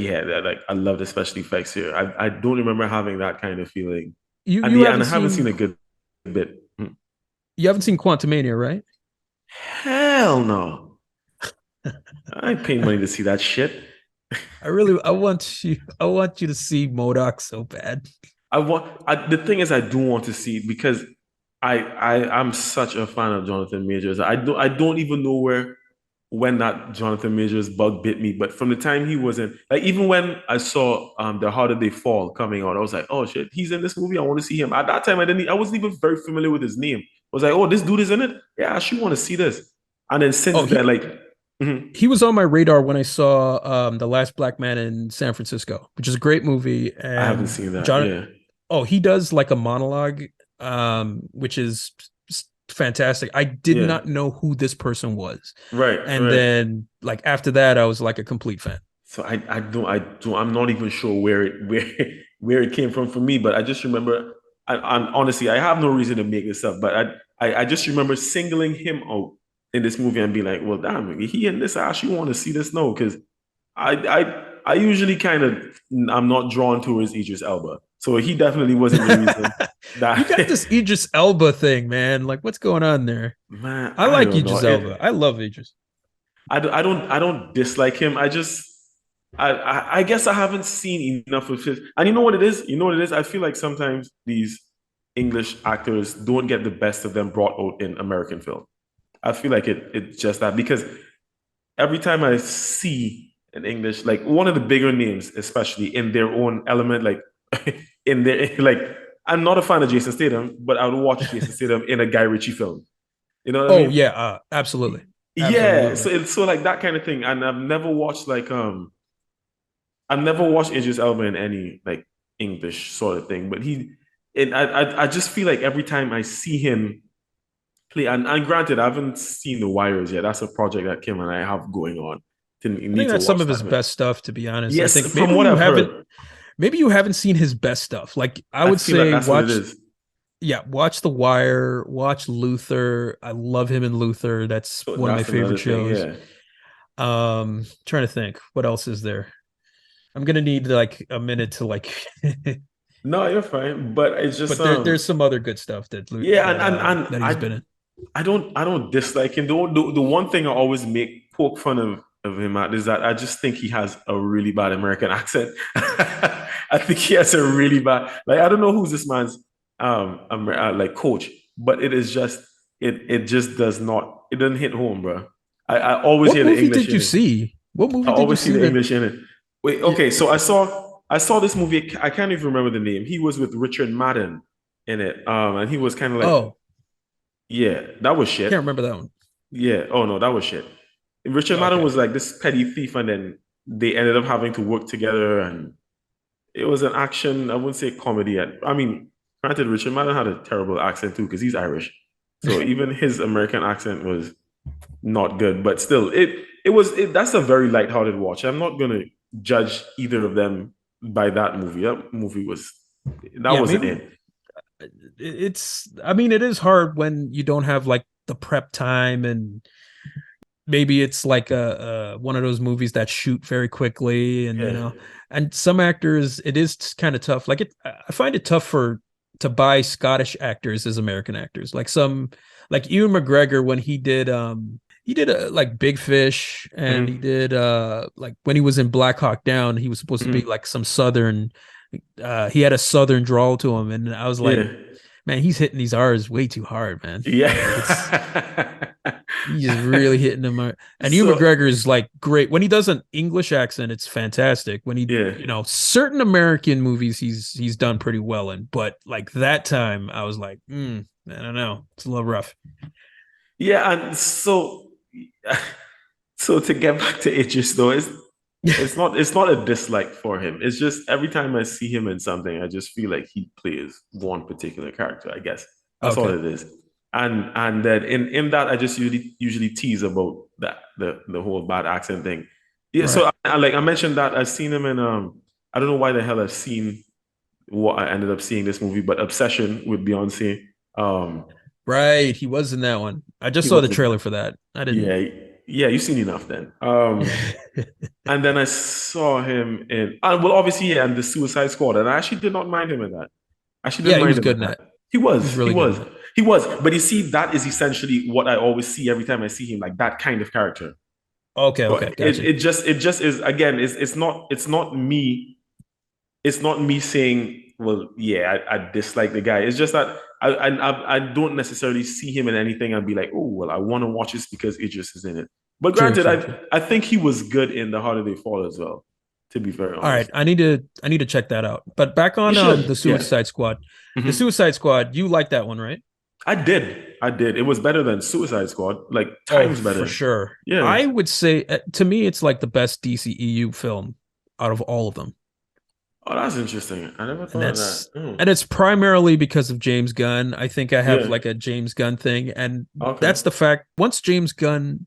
like I love the special effects here. I don't remember having that kind of feeling, You and you yeah, and haven't I haven't seen seen a good bit. you haven't seen Quantumania, right? Hell no, I ain't paying money to see that shit. I want you to see MODOK so bad. The thing is I do want to see it because I'm such a fan of Jonathan Majors. I don't even know where when that Jonathan Majors bug bit me, but from the time he was in, like even when I saw the How Did They Fall coming out, I was like, oh shit, he's in this movie. I want to see him. At that time, I wasn't even very familiar with his name. I was like, oh, this dude is in it. Yeah, I should want to see this. And then since Oh, then, like, mhm, he was on my radar when I saw The Last Black Man in San Francisco, which is a great movie. I haven't And seen that. John, Yeah, oh, he does like a monologue, which is fantastic. I did yeah, not know who this person was, right, and right. then like after that, I was like a complete fan. So I'm not even sure where it came from for me, but I just remember I'm honestly I have no reason to make this up, but I just remember singling him out in this movie and be like, well, damn, he in this. I actually want to see this now because I usually kind of I'm not drawn towards Idris Elba, so he definitely wasn't the reason You that got this Idris Elba thing, man. Like, what's going on there? man I I like don't know Idris Elba. I love Idris. I don't dislike him. I guess I haven't seen enough of his. And you know what it is? You know what it is? I feel like sometimes these English actors don't get the best of them brought out in American film. I feel like it's just that because every time I see an English, like one of the bigger names, especially in their own element, like in their like I'm not a fan of Jason Statham, but I would watch Jason Statham in a Guy Ritchie film. You know what I Oh mean? yeah, absolutely, Yeah. So absolutely. it's so like that kind of thing. And I've never watched Idris Elba in any like English sort of thing, but I just feel like every time I see him play, and granted, I haven't seen The Wires yet. That's a project that Kim and I have going on. I Need think to that's some watch of his that. best stuff, to be honest. I Yes, think from what I've heard, maybe you haven't seen his best stuff. Like I I would feel like say that's what it is. watch The Wire, watch Luther. I love him in Luther. That's So one of my that's another favorite thing. shows. Yeah. Trying to think what else is there. I'm gonna need like a minute to like No, you're fine. But it's just but there's some other good stuff yeah, and that he's been in. I don't dislike him. The one thing I always make poke fun of him at is that I just think he has a really bad American accent. I think he has a really bad like I don't know who's this man's like coach, but it is just it just it doesn't hit home, bro. I always What hear the movie English did you in it. see? What I movie did you always see see the that? English in it. Wait, Yeah. okay, so I saw this movie. I can't even remember the name. He was with Richard Madden in it, and he was kind of like, Oh, yeah, that was can't shit. remember that one. Yeah, oh no, that was shit. Richard Madden Okay. was like this petty thief, and then they ended up having to work together, and it was an action. I wouldn't say comedy. I mean, granted, Richard Madden had a terrible accent too because he's Irish, so even his American accent was not good. But still, that's a very lighthearted watch. I'm not gonna judge either of them by that movie. That movie Yeah, wasn't maybe it. it's. I mean, it is hard when you don't have like the prep time, and maybe it's like a one of those movies that shoot very quickly, and Yeah. and some actors it is kind of tough. Like I find it tough for to buy Scottish actors as American actors. Like some like Ewan McGregor when he did like Big Fish, and he Hmm. did like when he was in Black Hawk Down, he was supposed to be Hmm. like some southern he had a southern drawl to him, and I was like, Yeah. man, he's hitting these R's way too hard, man. Like it's Yeah. he's just really hitting them. And Ewan So McGregor is like great when he does an English accent. It's fantastic. When he, yeah. certain American movies he's done pretty well in, but like that time I was like, I don't know, it's a little rough. Yeah, and so to get back to Idris though, it's not a dislike for him. It's just every time I see him in something, I just feel like he plays one particular character, I guess. That's all Okay, it is. And then in that I just usually tease about that the whole bad accent thing. Yeah, right, so like I mentioned that I've seen him in I don't know why the hell I've seen what I ended up seeing this movie, but Obsession with Beyonce. Um right. He was in that one. I just he saw the was in trailer for that. I didn't. yeah, yeah, you've seen enough then. And then I saw him in, well, obviously, yeah, and the Suicide Squad, and I actually did not mind him in that. I actually Yeah, didn't he mind was him in good in that. that. He He was was, he really good in was, that. he was. But you see, that is essentially what I always see every time I see him, like that kind of character. Okay, So okay, gotcha. it just is again, it's not me saying, well, yeah, I dislike the guy. It's just that I don't necessarily see him in anything and be like, oh, well, I want to watch this because Idris is in it. But True, granted, true, true. I think he was good in The Harder They Fall as well, to be very All right, honest. I need to check that out. But back You on the should, yeah. Suicide Squad. The Mhm. Suicide Squad, you like that one, right? I did. I did. It was better than Suicide Squad, like Oh, times for better. sure. Yeah. I would say to me it's like the best DCEU film out of all of them. Oh, that's interesting. I never And thought of that. Oh, it's primarily because of James Gunn. I think I have yeah. like a James Gunn thing, and Okay. that's the fact once James Gunn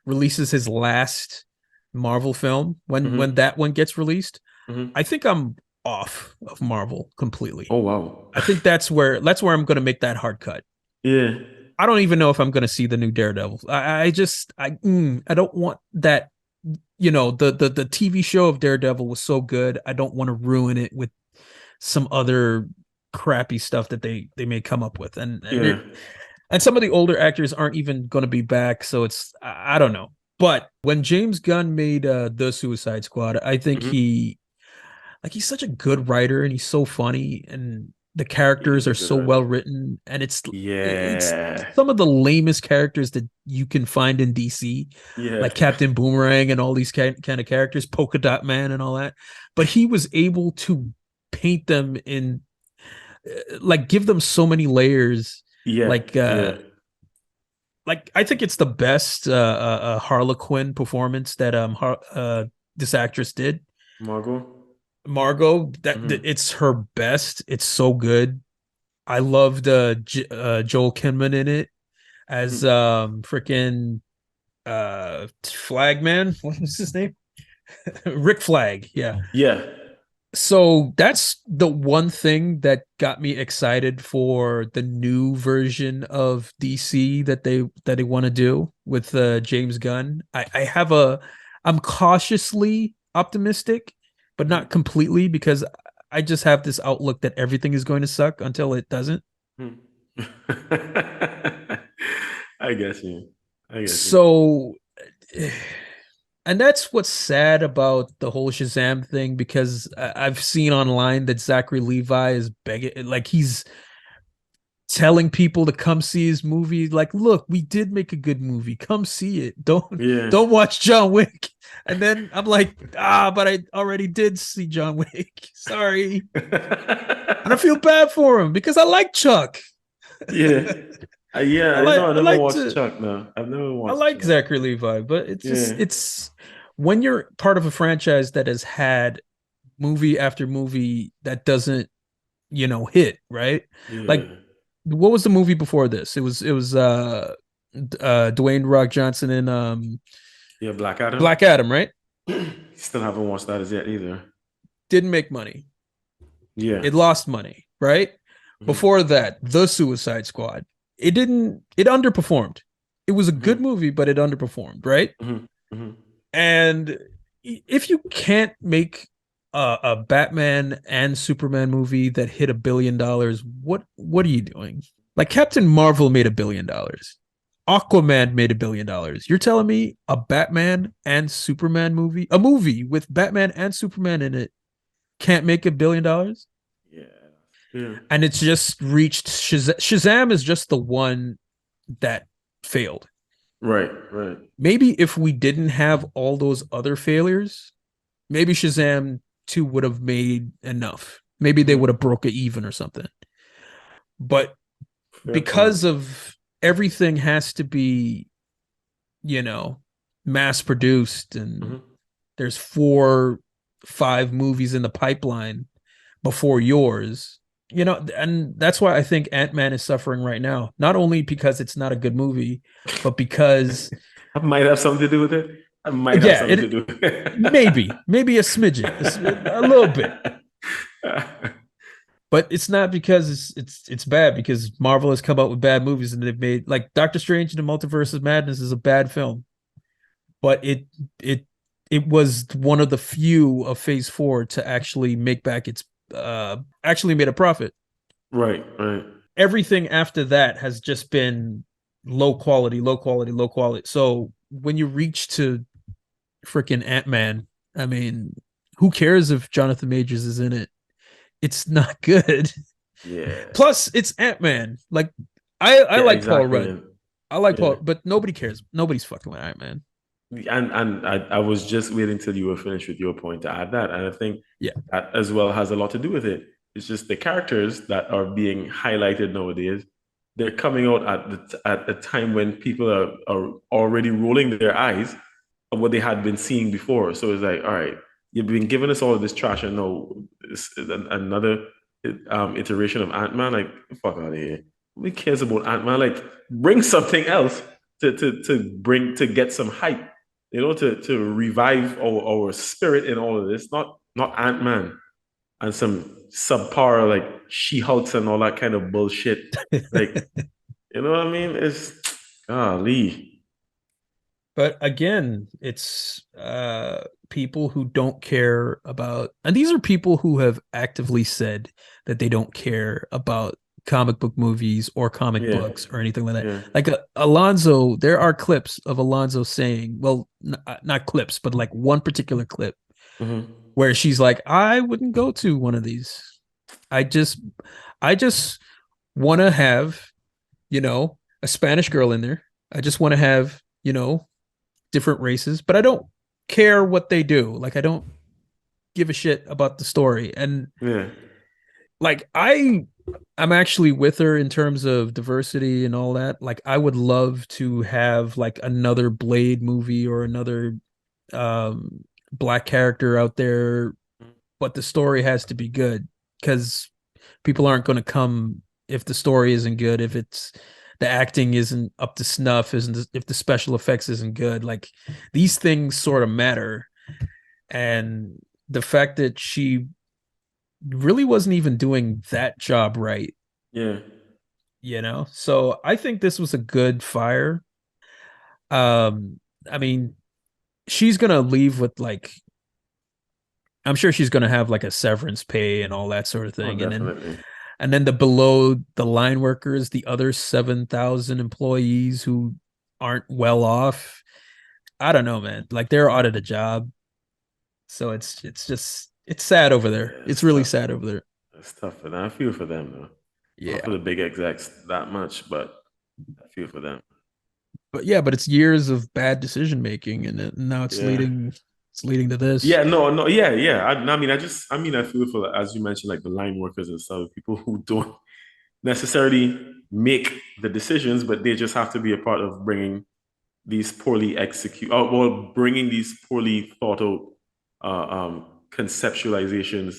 releases his last Marvel film, when Hmm. that one gets released, Hmm. I think I'm off of Marvel completely. Oh, wow. I think that's where I'm going to make that hard cut. Yeah. I don't even know if I'm going to see the new Daredevil. I don't want that. The TV show of Daredevil was so good. I don't want to ruin it with some other crappy stuff that they may come up with, Yeah. and some of the older actors aren't even going to be back. So it's I don't know. But when James Gunn made the Suicide Squad, I think Hmm. he's such a good writer, and he's so funny, and the He characters is a are good so well writer. written, and it's Yeah. some of the lamest characters that you can find in DC, Yeah. like Captain Boomerang and all these kind of characters, Polka Dot Man and all that. But he was able to paint them in like give them so many layers, Yeah. like Yeah. I think it's the best Harlequin performance that this actress did. Margot. Margot, that Hmm. it's her best. It's so good. I loved Joel Kinnaman in it as Hmm. freaking Flagman. What was his name? Rick Flag. Yeah. Yeah. So that's the one thing that got me excited for the new version of DC that they want to do with James Gunn. I'm cautiously optimistic, but not Hmm. completely because I just have this outlook that everything is going to suck until it doesn't. Hmm. I guess you. I guess you. So and that's what's sad about the whole Shazam thing because I've seen online that Zachary Levi is begging, like he's telling people to come see his movie. Like, look, we did make a good movie. Come see it. Yeah. Don't watch John Wick. And then I'm like, but I already did see John Wick. Sorry, and I feel bad for him because I like Chuck. Yeah. Yeah, I know. I I never like watched to Chuck now. I've never I watched like Chuck. Zachary Levi, but Yeah. it's when you're part of a franchise that has had movie after movie that doesn't, hit, right? Like Yeah. what was the movie before this? It was Dwayne Rock Johnson in Yeah, Black Adam. Black Adam, right? Still haven't watched that as yet either. didn't make money. Yeah. It lost money, right? Mhm. Before that, The Suicide Squad. It underperformed. It was a good movie, but it underperformed, right? Mhm. Mhm. And if you can't make a Batman and Superman movie that hit $1 billion, what are you doing? Like Captain Marvel made $1 billion. Aquaman made $1 billion. You're telling me a Batman and Superman movie, a movie with Batman and Superman in it, can't make $1 billion? Yeah. Yeah. And it's just reached Shazam is just the one that failed. Right. Right. Maybe if we didn't have all those other failures, maybe Shazam 2 would have made enough. Maybe they would have broke it even or something. But Fair because point. of everything has to be, mass produced, and Mhm. there's 4, 5 movies in the pipeline before yours, and that's why I think Ant-Man is suffering right now. Not only because it's not a good movie, but because That might have something to do with it. That might have yeah, something to it do with it. maybe a smidgen, a little bit. But it's not because it's bad, because Marvel has come out with bad movies and they've made, like, Doctor Strange and the Multiverse of Madness is a bad film, but it it was one of the few of Phase 4 to actually make back its actually made a profit. Right, right. Everything after that has just been low quality, low quality, low quality. So when you reach to freaking Ant-Man, I mean, who cares if Jonathan Majors is in it? It's not good. Yeah. Plus, it's Ant-Man. Like, I Yeah, like Paul exactly. Rudd. I like Yeah. Paul, but nobody cares. Nobody's fucking with Ant-Man. And I was just waiting till you were finished with your point to add that. And I think Yeah. that as well has a lot to do with it. It's just the characters that are being highlighted nowadays. They're coming out at the time when people are already rolling their eyes at what they had been seeing before. So it's like, all right, you've been giving us all of this trash, and now it's another iteration of Ant-Man. Like, fuck out of here. Who cares about Ant-Man? Like, bring something else to get some hype, to revive our spirit in all of this. Not Ant-Man and some subpar like She-Hulks and all that kind of bullshit. Like, you know what I mean? It's golly. But again, it's people who don't care about, and these are people who have actively said that they don't care about comic book movies or comic Yeah. books or anything like that. Yeah. Like Alonso, there are clips of Alonso saying, well, not clips, but like one particular clip Mm-hmm. where she's like, I wouldn't go to one of these. I just want to have, a Spanish girl in there. I just want to have, different races, but I don't care what they do. Like, I don't give a shit about the story. And Yeah. like, I'm actually with her in terms of diversity and all that. Like, I would love to have like another Blade movie or another black character out there, but the story has to be good, because people aren't going to come if the story isn't good, if it's the acting isn't up to snuff, isn't, if the special effects isn't good. Like, these things sort of matter. And the fact that she really wasn't even doing that job right, Yeah. so I think this was a good fire. I mean, she's gonna leave with, like, I'm sure she's gonna have like a severance pay and all that sort of Oh, thing. definitely. And then the below the line workers, the other 7,000 employees who aren't well off, I don't know, man. Like, they're out of the job. So it's just, it's sad over there. Yeah, It's it's really tough. sad over there. It's tough for them. I feel for them though. Not Yeah. for the big execs that much, but I feel for them. But yeah, but it's years of bad decision making, and now Yeah. it's leading to this. Yeah, no, no, yeah, yeah. I mean, I feel for, as you mentioned, like the line workers and stuff, people who don't necessarily make the decisions, but they just have to be a part of bringing these poorly execute, well, bringing these poorly thought out conceptualizations.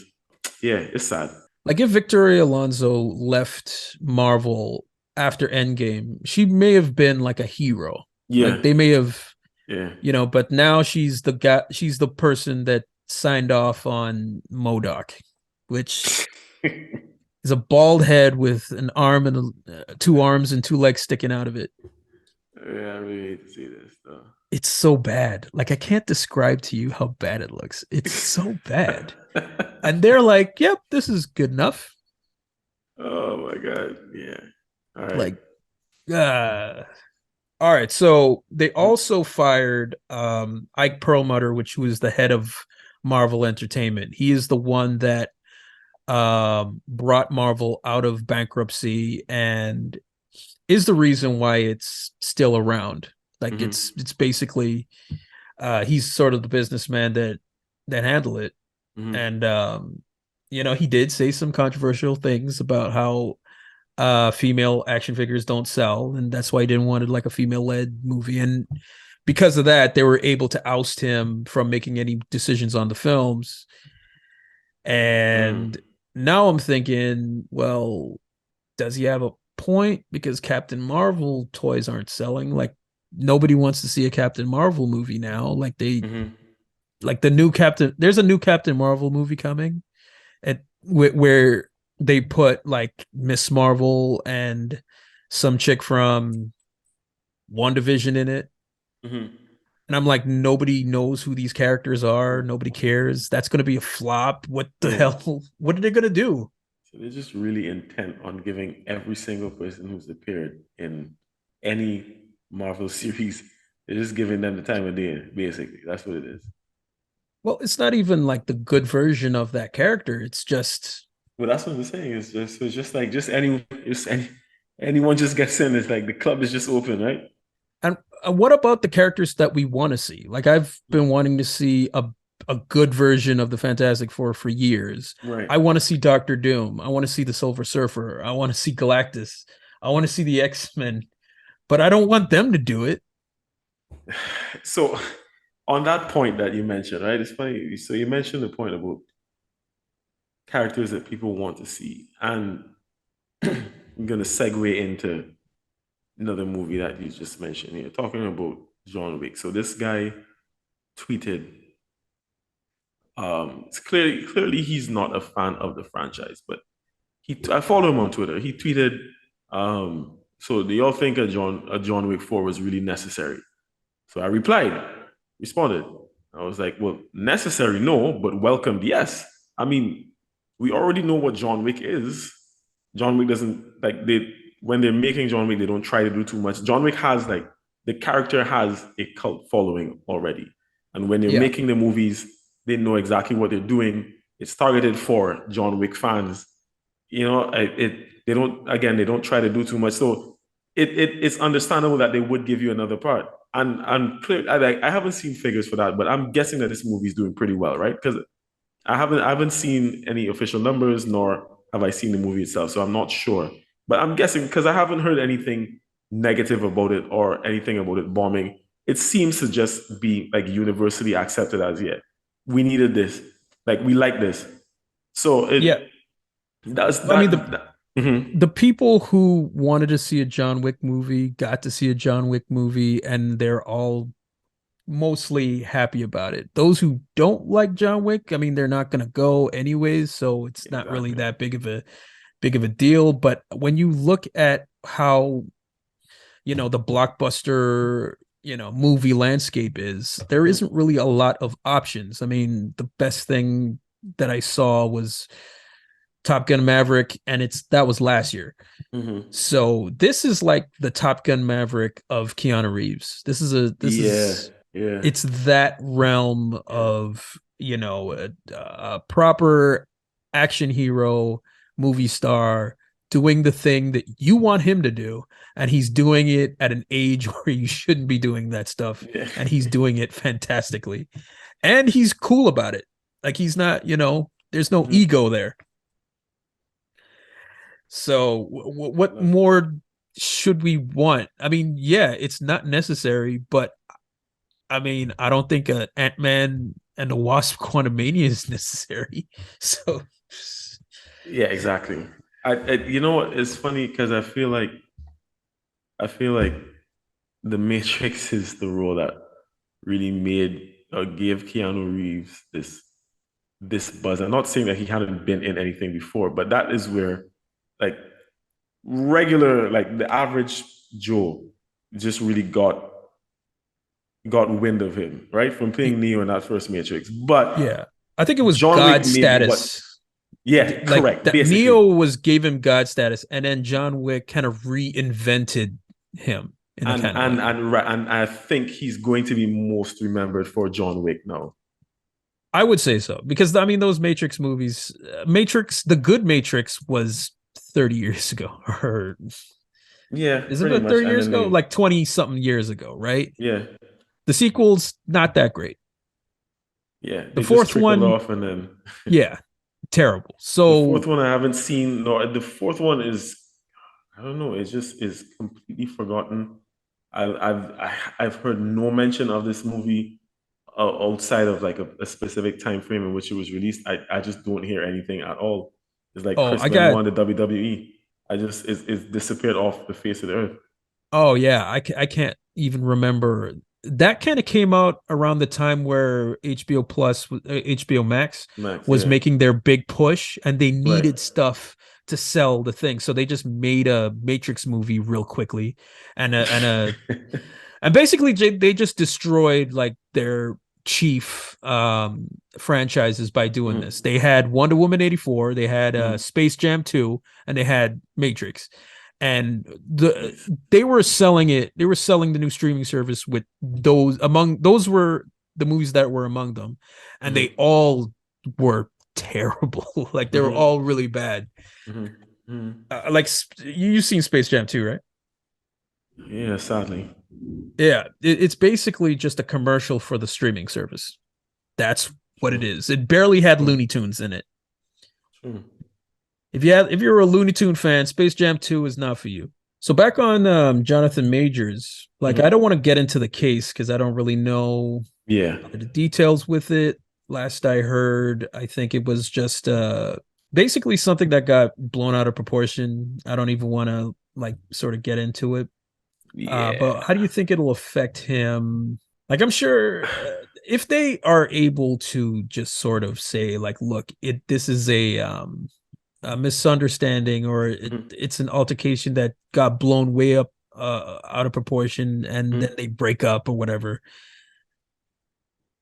Yeah, it's sad. Like, if Victoria Alonso left Marvel after Endgame, she may have been like a hero. Yeah, Like, they may have, yeah, but now she's the guy, she's the person that signed off on MODOK, which is a bald head with an arm and two arms and two legs sticking out of it. Yeah, I really hate to see this though. It's so bad. Like I can't describe to you how bad it looks. It's so bad. And they're like, "Yep, this is good enough." Oh my god. Yeah. All right. Like, uh all right. So they also fired Ike Perlmutter, which was the head of Marvel Entertainment. He is the one that brought Marvel out of bankruptcy and is the reason why it's still around. Like it's basically he's sort of the businessman that handle it. And he did say some controversial things about how female action figures don't sell, and that's why he didn't want it like a female-led movie. And because of that, they were able to oust him from making any decisions on the films. And now I'm thinking, well, does he have a point? Because Captain Marvel toys aren't selling. Like nobody wants to see a Captain Marvel movie now. Like like the new Captain. There's a new Captain Marvel movie coming, where they put like Miss Marvel and some chick from WandaVision in it. And I'm like, nobody knows who these characters are. Nobody cares. That's going to be a flop. What the hell? What are they going to do? So they're just really intent on giving every single person who's appeared in any Marvel series, they're just giving them the time of day, basically. That's what it is. Well, it's not even like the good version of that character. It's just Well, that's what I'm saying. It's just like anyone just gets in. It's like the club is just open, right? and what about the characters that we want to see? Like I've been wanting to see a good version of the Fantastic Four for years. Right. I want to see Doctor Doom. I want to see the Silver Surfer. I want to see Galactus. I want to see the X-Men, but I don't want them to do it. So, on that point that you mentioned, right? It's funny. So you mentioned the point about characters that people want to see, and I'm gonna segue into another movie that you just mentioned here, talking about John Wick. So this guy tweeted, it's clearly he's not a fan of the franchise, but I follow him on Twitter. He tweeted, so do y'all think a John Wick 4 was really necessary? So I responded. I was like, well, necessary, no, but welcomed, yes. I mean, we already know what John Wick is. John Wick doesn't like when they're making John Wick, they don't try to do too much. John Wick has like the character has a cult following already. And when they're making the movies, they know exactly what they're doing. It's targeted for John Wick fans. You know, they don't try to do too much. So it's understandable that they would give you another part. And clear, I haven't seen figures for that, but I'm guessing that this movie is doing pretty well, right? Because I haven't seen any official numbers, nor have I seen the movie itself, so I'm not sure. But I'm guessing because I haven't heard anything negative about it or anything about it bombing. It seems to just be like universally accepted as we needed this, like we like this. So that's that. I mean, the people who wanted to see a John Wick movie got to see a John Wick movie, and they're all mostly happy about it. Those who don't like John Wick, I mean, they're not going to go anyways, so it's not really that big of a deal. But when you look at how the blockbuster movie landscape is, there isn't really a lot of options. I mean, the best thing that I saw was Top Gun Maverick, and that was last year. So this is like the Top Gun Maverick of Keanu Reeves. It's that realm of a proper action hero movie star doing the thing that you want him to do, and he's doing it at an age where you shouldn't be doing that stuff, and he's doing it fantastically, and he's cool about it. Like he's not, there's no ego there. So what more should we want? I mean, yeah, it's not necessary, but I mean, I don't think an Ant-Man and the Wasp Quantumania is necessary. So yeah, exactly. You know what? It's funny because I feel like the Matrix is the role that really made or gave Keanu Reeves this this buzz. I'm not saying that he hadn't been in anything before, but that is where like regular, like the average Joe just really got wind of him, right? From playing Neo in that first Matrix. But Yeah. I think it was John Wick God made what? status. Yeah, Like correct. that Basically. Neo gave him God status, and then John Wick kind of reinvented him in a kind of way. And I think he's going to be most remembered for John Wick now. I would say so, because I mean those Matrix movies, the good Matrix was 30 years ago, or Yeah, is it pretty about much. 30 And years then ago? they, Like 20 something years ago, right? yeah, The sequel's not that great. yeah, The they just fourth trickled one, off, and then yeah, terrible. the So fourth one I haven't seen. No, the fourth one is, I don't know. It just is completely forgotten. I've heard no mention of this movie outside of like a specific time frame in which it was released. I just don't hear anything at all. It's like oh, Chris I got Benoit in the WWE. It's disappeared off the face of the earth. Oh yeah, I can't even remember. That kind of came out around the time where HBO Plus, HBO Max Max, was yeah, making their big push, and they right. needed stuff to sell the thing, so they just made a Matrix movie real quickly, and basically they just destroyed like their chief franchises by doing Mhm, this. They had Wonder Woman 84, they had mhm. Space Jam 2, and they had Matrix. And they were selling the new streaming service with those were the movies that were among them, and they Mhm, all were terrible. Like they were mhm, all really bad. mhm, mhm. Like you've seen Space Jam 2, right? Yeah, sadly. Yeah, it's basically just a commercial for the streaming service. That's what it True, is. It barely had true, Looney Tunes in it. true. If you're a Looney Tune fan, Space Jam 2 is not for you. So back on Jonathan Majors, like I Mhm. don't want to get into the case because I don't really know Yeah. the details with it. Last I heard, I think it was just basically something that got blown out of proportion. I don't even want to like sort of get into it. Yeah. But how do you think it'll affect him? Like I'm sure if they are able to just sort of say like, look, this is a misunderstanding, or Mhm, it's an altercation that got blown way up out of proportion, and then mhm. they break up or whatever,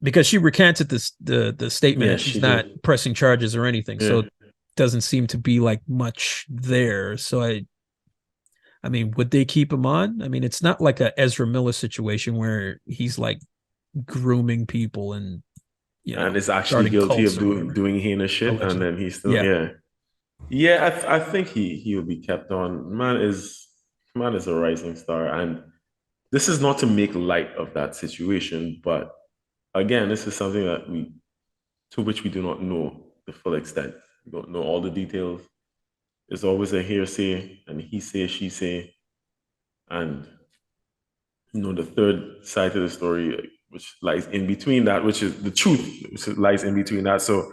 because she recanted the statement Yeah, and she's she not did. pressing charges or anything, so Yeah. it doesn't seem to be like much there. So I mean, would they keep him on? I mean, it's not like a Ezra Miller situation where he's like grooming people and And is actually starting guilty cults of or whatever, doing heinous shit, and allegedly. then he's still, Yeah. yeah. Yeah, I think he will be kept on. Man is a rising star, and this is not to make light of that situation, but again, this is something that we to which we do not know the full extent. We don't know all the details. There's always a hearsay and he say, she say, and the third side to the story, which lies in between that, which is the truth, which lies in between that. So,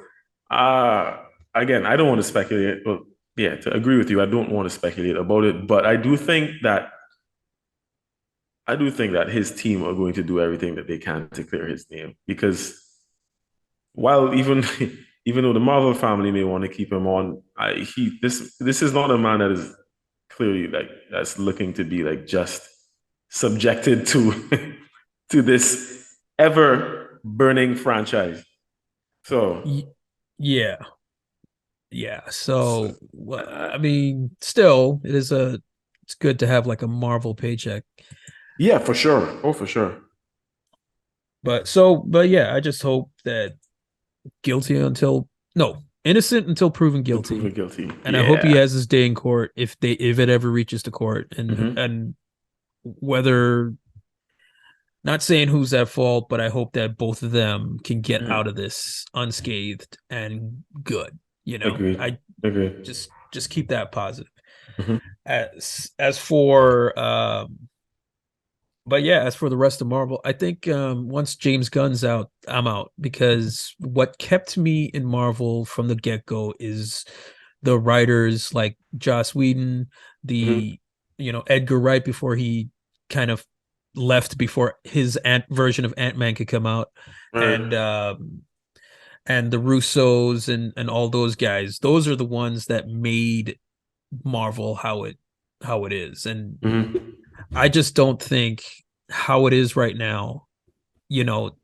uh again, I don't want to speculate. Well, yeah, to agree with you, I don't want to speculate about it, but I do think that his team are going to do everything that they can to clear his name, because while even even though the Marvel family may want to keep him on, this is not a man that is clearly like that's looking to be like just subjected to to this ever burning franchise. So Yeah. Yeah. so, So, well, uh, I mean, still, it's good to have like a Marvel paycheck. yeah, for sure. Oh, for sure. But yeah, I just hope that guilty until no, innocent until proven The proven guilty. guilty. And I hope he Yeah. has his day in court if it ever reaches to court, Hmm. and whether, not saying who's at fault, but I hope that both of them can get Hmm. out of this unscathed and good. Agreed. I Agreed. just keep that positive. Hmm. As for but yeah, as for the rest of Marvel, I think once James Gunn's out, I'm out, because what kept me in Marvel from the get-go is the writers like Joss Whedon, Hmm. the Edgar Wright before he kind of left before his version of Ant-Man could come out, Right. and and the Russos and all those guys. Those are the ones that made Marvel how it is. And Mhm. I just don't think how it is right now, you know,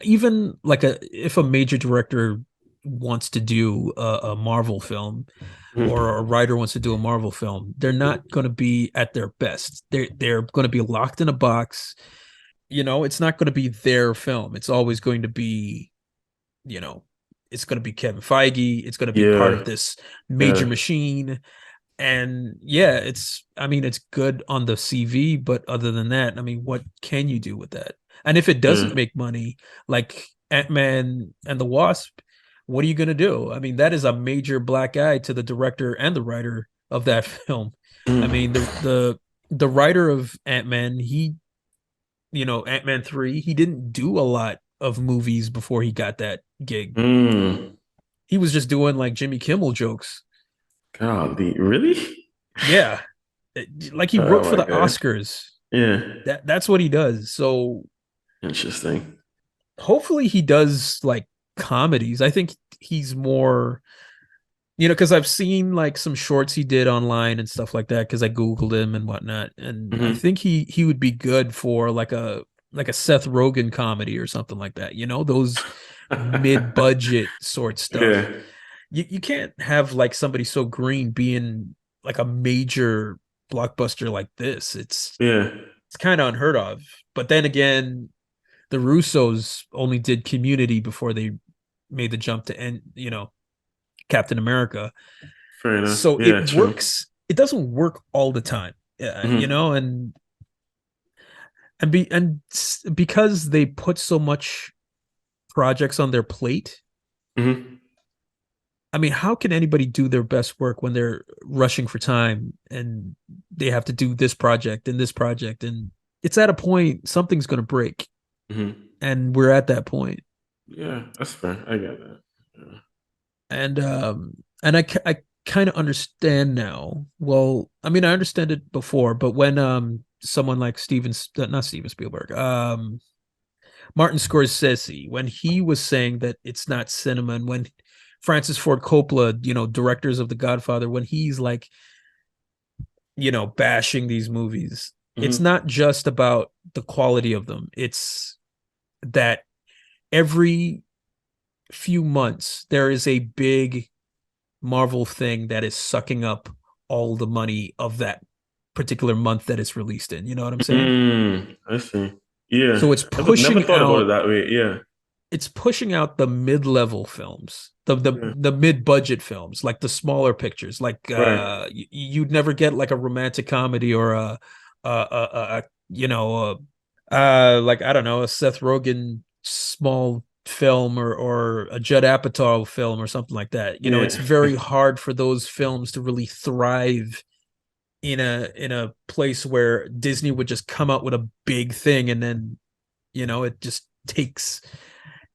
even like if a major director wants to do a Marvel film or a Mhm. writer wants to do a Marvel film, they're not going to be at their best. They're going to be locked in a box. It's not going to be their film. It's always going to be, you know, it's going to be Kevin Feige. It's going to be part of Yeah. this major Yeah. machine. And yeah, I mean, it's good on the CV, but other than that, I mean, what can you do with that? And if it doesn't Yeah. make money, like Ant-Man and the Wasp, what are you going to do? I mean, that is a major black eye to the director and the writer of that film. I mean, Mm. the writer of Ant-Man, Ant-Man 3, he didn't do a lot of movies before he got that gig. Mm. He was just doing like Jimmy Kimmel jokes. Golly, really? Yeah. Like he wrote Oh for my the God. Oscars. Yeah. That's what he does. So Interesting. hopefully he does like comedies. I think he's more, because I've seen like some shorts he did online and stuff like that because I Googled him and whatnot. And I Hmm. think he would be good for like a Seth Rogen comedy or something like that. Those mid-budget sort stuff. Yeah. You can't have like somebody so green being like a major blockbuster like this. Yeah. It's kind of unheard of. But then again, the Russos only did Community before they made the jump to end, Captain America. Fair enough. So it Yeah, true. works. It doesn't work all the time, Hmm. because they put so much projects on their plate. Hmm. I mean, how can anybody do their best work when they're rushing for time and they have to do this project and this project? And it's at a point something's going to break, Hmm. and we're at that point. Yeah, that's fair. I get that. Yeah. And I kind of understand now. Well, I mean, I understand it before, but when someone like not Steven Spielberg, Martin Scorsese, when he was saying that it's not cinema, and when Francis Ford Coppola, directors of The Godfather, when he's like, bashing these movies, it's Hmm. not just about the quality of them. It's that every few months there is a big Marvel thing that is sucking up all the money of that particular month that it's released in. You know what I'm saying? Mm, I see. Yeah. So it's Never pushing thought about it out that way. Yeah. the mid-level films, the Yeah. the mid-budget films, like the smaller pictures. Like Right. you'd never get like a romantic comedy or a like I don't know, a Seth Rogen small film or a Judd Apatow film or something like that. Yeah. It's very hard for those films to really thrive in a place where Disney would just come out with a big thing and then it just takes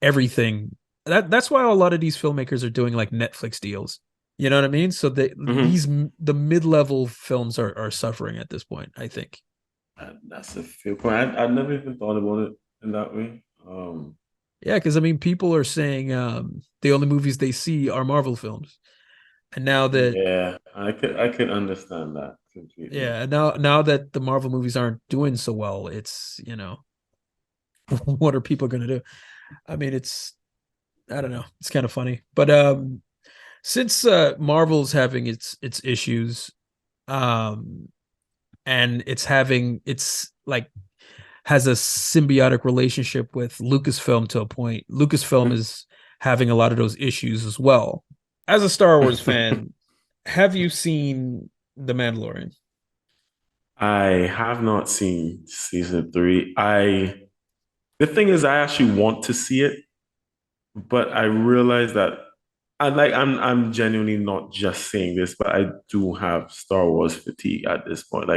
everything. That's why a lot of these filmmakers are doing like Netflix deals. You know what I mean? So Hmm. the mid-level films are suffering at this point, I think. That's a fair point. I never even thought about it in that way. Yeah, because I mean, people are saying the only movies they see are Marvel films, and now that Yeah, I could understand that completely. yeah, now that the Marvel movies aren't doing so well, it's what are people going to do? I mean, I don't know, it's kind of funny, but since Marvel's having its issues, um, and it's like has a symbiotic relationship with Lucasfilm to a point. Lucasfilm is having a lot of those issues as well. As a Star Wars fan, have you seen The Mandalorian? I have not seen season three. The thing is, I actually want to see it, but I realize that I'm genuinely not just saying this, but I do have Star Wars fatigue at this point.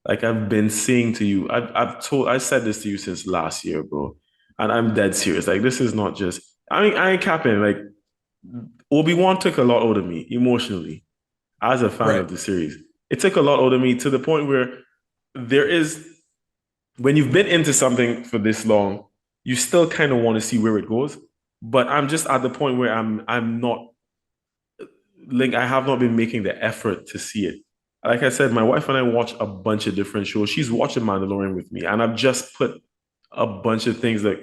I've been saying to you, I said this to you since last year, bro, and I'm dead serious. Like this is not just. I mean, I ain't capping. Like Obi-Wan took a lot out of me emotionally as a fan Right. of the series. It took a lot out of me to the point where there is when you've been into something for this long, you still kind of want to see where it goes. but I'm just at the point where I'm not Link. I have not been making the effort to see it. Like I said, my wife and I watch a bunch of different shows. She's watching Mandalorian with me, and I've just put a bunch of things that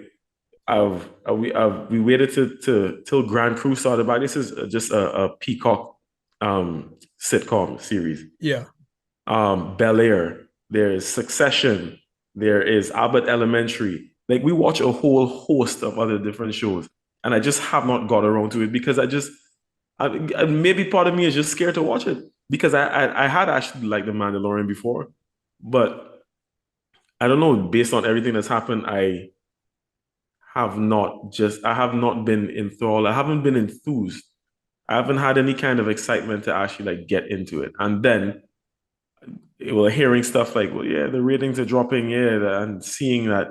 we waited to till Grand Crew started. But this is just a Peacock sitcom series. Yeah. Bel Air. There is Succession. There is Abbott Elementary. Like we watch a whole host of other different shows, and I just have not got around to it because maybe part of me is just scared to watch it because I had actually liked The Mandalorian before, but I don't know. Based on everything that's happened, I have not been enthralled. I haven't been enthused. I haven't had any kind of excitement to actually like get into it. And then hearing stuff like, well, yeah, the ratings are dropping, yeah, and seeing that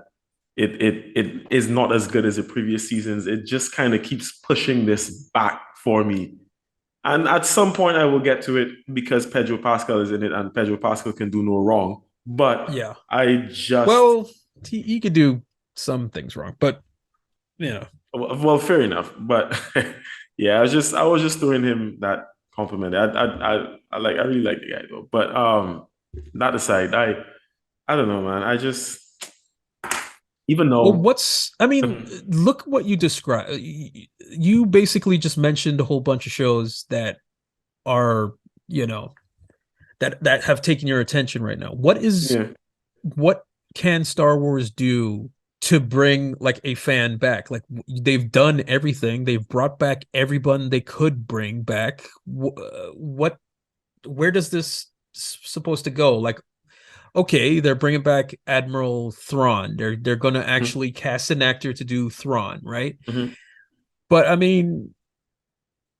it is not as good as the previous seasons, it just kind of keeps pushing this back for me. And at some point I will get to it because Pedro Pascal is in it and Pedro Pascal can do no wrong. But Yeah. well, he could do some things wrong, but well, fair enough. But yeah, I was just throwing him that compliment. I really like the guy though. But that aside, I don't know, man. I just even though look what you described. You basically just mentioned a whole bunch of shows that are, that have taken your attention right now. What can Star Wars do to bring like a fan back? Like they've done everything. They've brought back everyone they could bring back. Where does this supposed to go? Like, okay, they're bringing back Admiral Thrawn. They're going to actually cast an actor to do Thrawn, right? Mm-hmm. But I mean,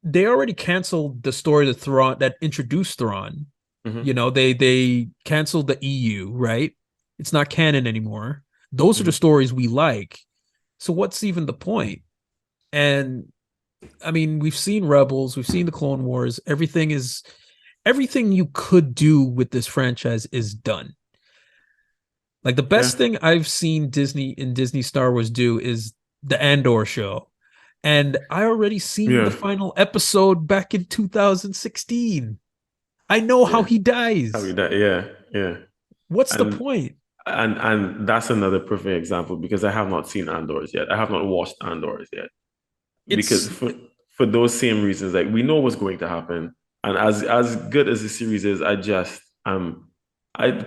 they already canceled the story that introduced Thrawn. Mm-hmm. They canceled the EU, right? It's not canon anymore. Those are the stories we like. So what's even the point? And I mean, we've seen Rebels, we've seen the Clone Wars. Everything you could do with this franchise is done. Like the best thing I've seen Disney Star Wars do is the Andor show. And I already seen the final episode back in 2016. I know how he dies. Yeah. What's the point? And that's another perfect example because I have not seen Andor's yet. I have not watched Andor's yet. Because for those same reasons, like we know what's going to happen. And as good as the series is,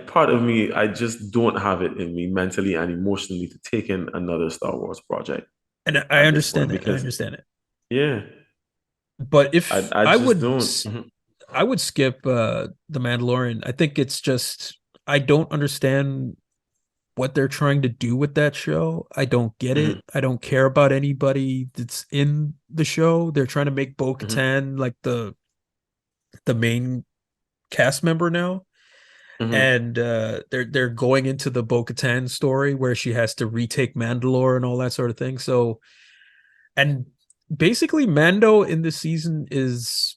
part of me, I just don't have it in me mentally and emotionally to take in another Star Wars project. And I understand it. I understand it. Yeah. But if I would don't. I would skip The Mandalorian. I think it's just I don't understand what they're trying to do with that show. I don't get it. I don't care about anybody that's in the show. They're trying to make Bo-Katan like the main cast member now. And they're going into the Bo-Katan story where she has to retake Mandalore and all that sort of thing. So, and basically Mando in this season is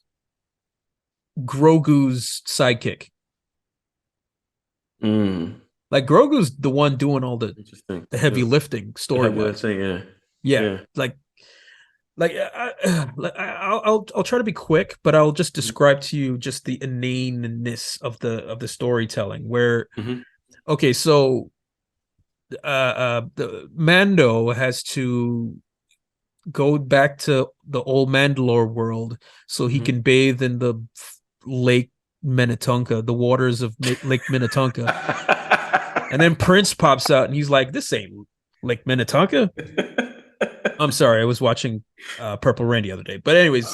Grogu's sidekick. Like Grogu's the one doing all the heavy lifting story wise. Yeah. I'll try to be quick, but I'll just describe to you just the inaneness of the storytelling. Where, okay, so the Mando has to go back to the old Mandalore world so he can bathe in the Lake Minnetonka, the waters of Lake Minnetonka. And then Prince pops out and he's like, "This ain't Lake Minnetonka." I'm sorry, I was watching Purple Rain the other day. But anyways,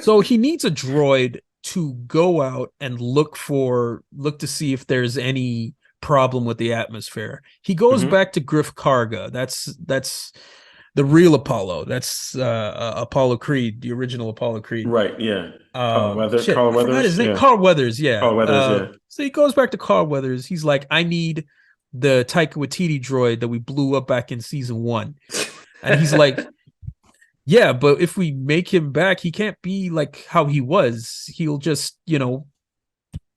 so he needs a droid to go out and look to see if there's any problem with the atmosphere. He goes back to Griff Karga. That's the real Apollo. That's Apollo Creed, the original Apollo Creed. Right, yeah. Carl Weathers. Carl Weathers, yeah. Carl Weathers, yeah. So he goes back to Carl Weathers. He's like, I need the Taika Waititi droid that we blew up back in season 1. And he's like, yeah, but if we make him back, he can't be like how he was. He'll just,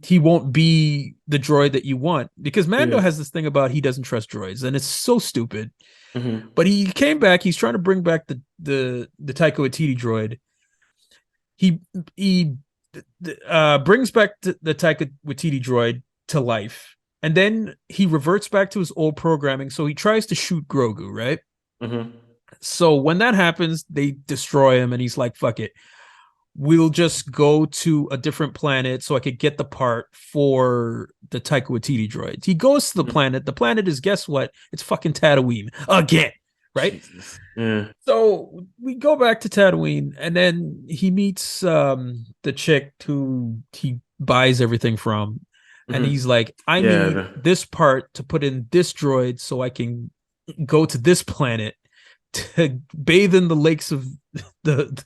he won't be the droid that you want, because Mando Yeah. has this thing about he doesn't trust droids, and it's so stupid. Mhm. But he came back. He's trying to bring back the Taika Waititi droid. He brings back the Taika Waititi droid to life, and then he reverts back to his old programming. So he tries to shoot Grogu, right? Mhm. So when that happens, they destroy him, and he's like, "Fuck it, we'll just go to a different planet so I could get the part for the Taika Waititi droid." He goes to the Mhm. planet. The planet is, guess what? It's fucking Tatooine again, right? Jesus. Yeah. So we go back to Tatooine, and then he meets the chick who he buys everything from, and Mhm. he's like, "I Yeah. need this part to put in this droid so I can go to this planet to bathe in the lakes of the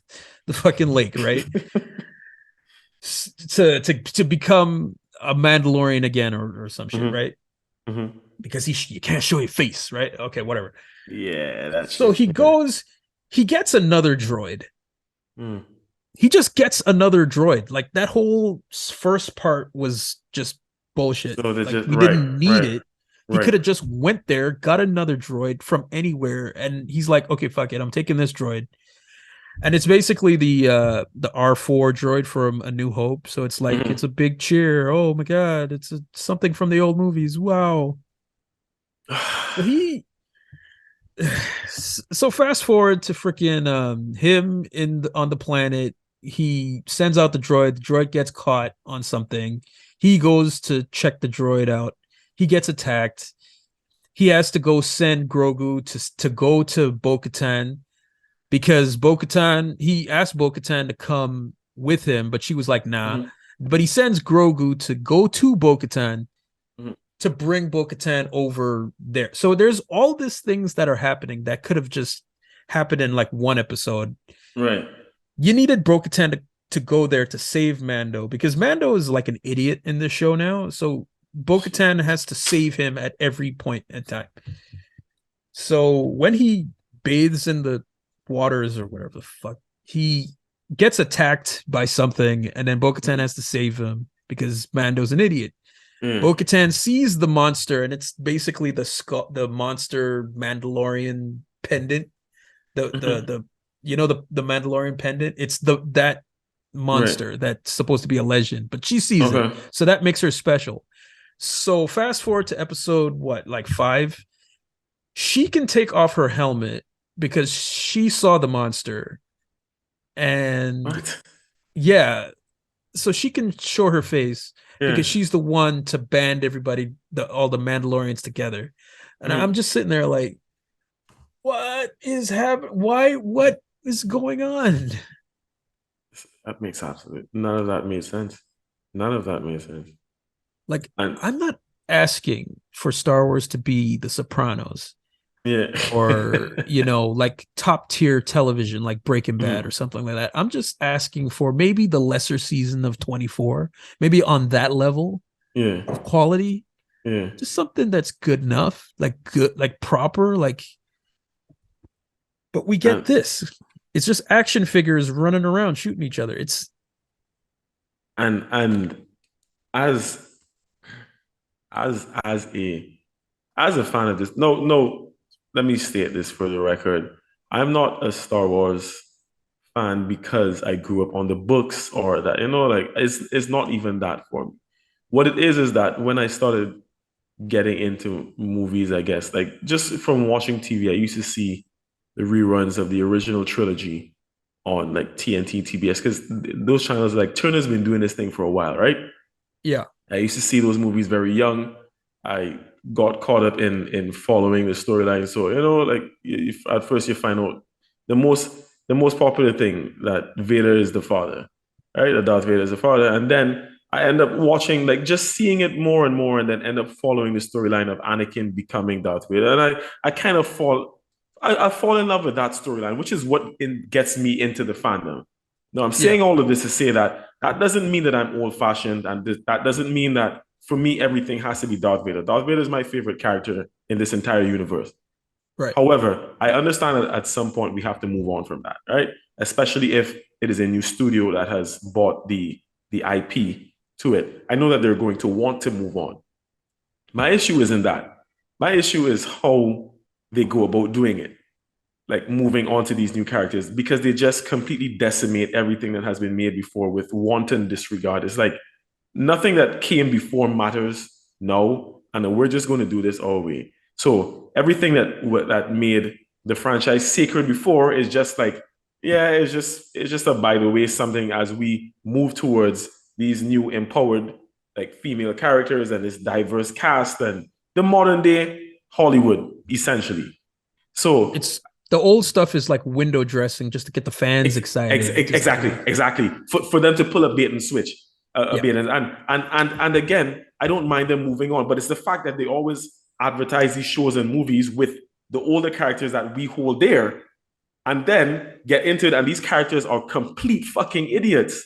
the fucking lake, right? To become a Mandalorian again, or some shit, Mhm. right? Mhm. Because you can't show your face, right? Okay, whatever. Yeah, that So shit. he Yeah. goes, he gets another droid. Mm. He just gets another droid. Like, that whole first part was just bullshit. So they Like, just we didn't need right, it. He right. could have just went there, got another droid from anywhere, and he's like, "Okay, fuck it, I'm taking this droid." And it's basically the R4 droid from A New Hope. So it's like, it's Mhm. a big cheer. Oh my god, something from the old movies. Wow. So he so fast forward to freaking him on the planet. He sends out the droid gets caught on something. He goes to check the droid out. He gets attacked. He has to go send Grogu to go to Bo-Katan, because Bo-Katan, he asked Bo-Katan to come with him, but she was like, nah. Mhm. But he sends Grogu to go to Bo-Katan Mhm. to bring Bo-Katan over there. So there's all these things that are happening that could have just happened in like one episode. Right. You needed Bo-Katan to go there to save Mando, because Mando is like an idiot in this show now. So Bo-Katan has to save him at every point in time. So when he bathes in the waters or whatever the fuck, he gets attacked by something, and then Bo-Katan has to save him because Mando's an idiot. Yeah. Bo-Katan sees the monster, and it's basically the monster Mandalorian pendant. Mhm. The Mandalorian pendant. It's that Right. monster that's supposed to be a legend, but she sees it, Okay. so that makes her special. So fast forward to episode what, like 5, she can take off her helmet because she saw the monster, and What? yeah, so she can show her face Yeah. because she's the one to band everybody, all the Mandalorians together. And I'm Mhm. just sitting there like, what is happening? Why? What is going on? That makes absolute none of that made sense. None of that made sense. Like, And I'm not asking for Star Wars to be The Sopranos, yeah. or like top tier television like Breaking Bad or Mhm. something like that. I'm just asking for maybe the lesser season of 24, maybe on that level Yeah. of quality, Yeah. just something that's good enough, like good, like proper, like. But we get And this. It's just action figures running around shooting each other. It's and as as a fan of this, no, let me state this for the record. I'm not a Star Wars fan because I grew up on the books or that, like it's not even that for me. What it is that when I started getting into movies, I guess, like just from watching TV, I used to see the reruns of the original trilogy on like TNT, TBS, because those channels, like Turner's been doing this thing for a while, right? yeah, I used to see those movies very young. I got caught up in following the storyline. So like at first you find out the most the most popular thing, that Vader is the father, right? That Darth Vader is the father, and then I end up watching, like just seeing it more and more, and then end up following the storyline of Anakin becoming Darth Vader, and I kind of I fall in love with that storyline, which is what gets me into the fandom. No, I'm yeah, saying all of this to say that that doesn't mean that I'm old fashioned, and that doesn't mean that for me everything has to be Darth Vader. Darth Vader is my favorite character in this entire universe. right, However, I understand that at some point we have to move on from that, right? Especially if it is a new studio that has bought the IP to it. I know that they're going to want to move on. My issue isn't that. My issue is how they go about doing it, like moving on to these new characters, because they just completely decimate everything that has been made before with wanton disregard. It's like nothing that came before matters now, and we're just going to do this all way. So everything that made the franchise sacred before is just like, yeah, it's just a by the way something as we move towards these new empowered like female characters and this diverse cast and the modern day Hollywood essentially. So It's the old stuff is like window dressing just to get the fans excited. Exactly. For them to pull a bait and switch, a Yeah. bait and again, I don't mind them moving on, but it's the fact that they always advertise these shows and movies with the older characters that we hold dear, and then get into it, and these characters are complete fucking idiots.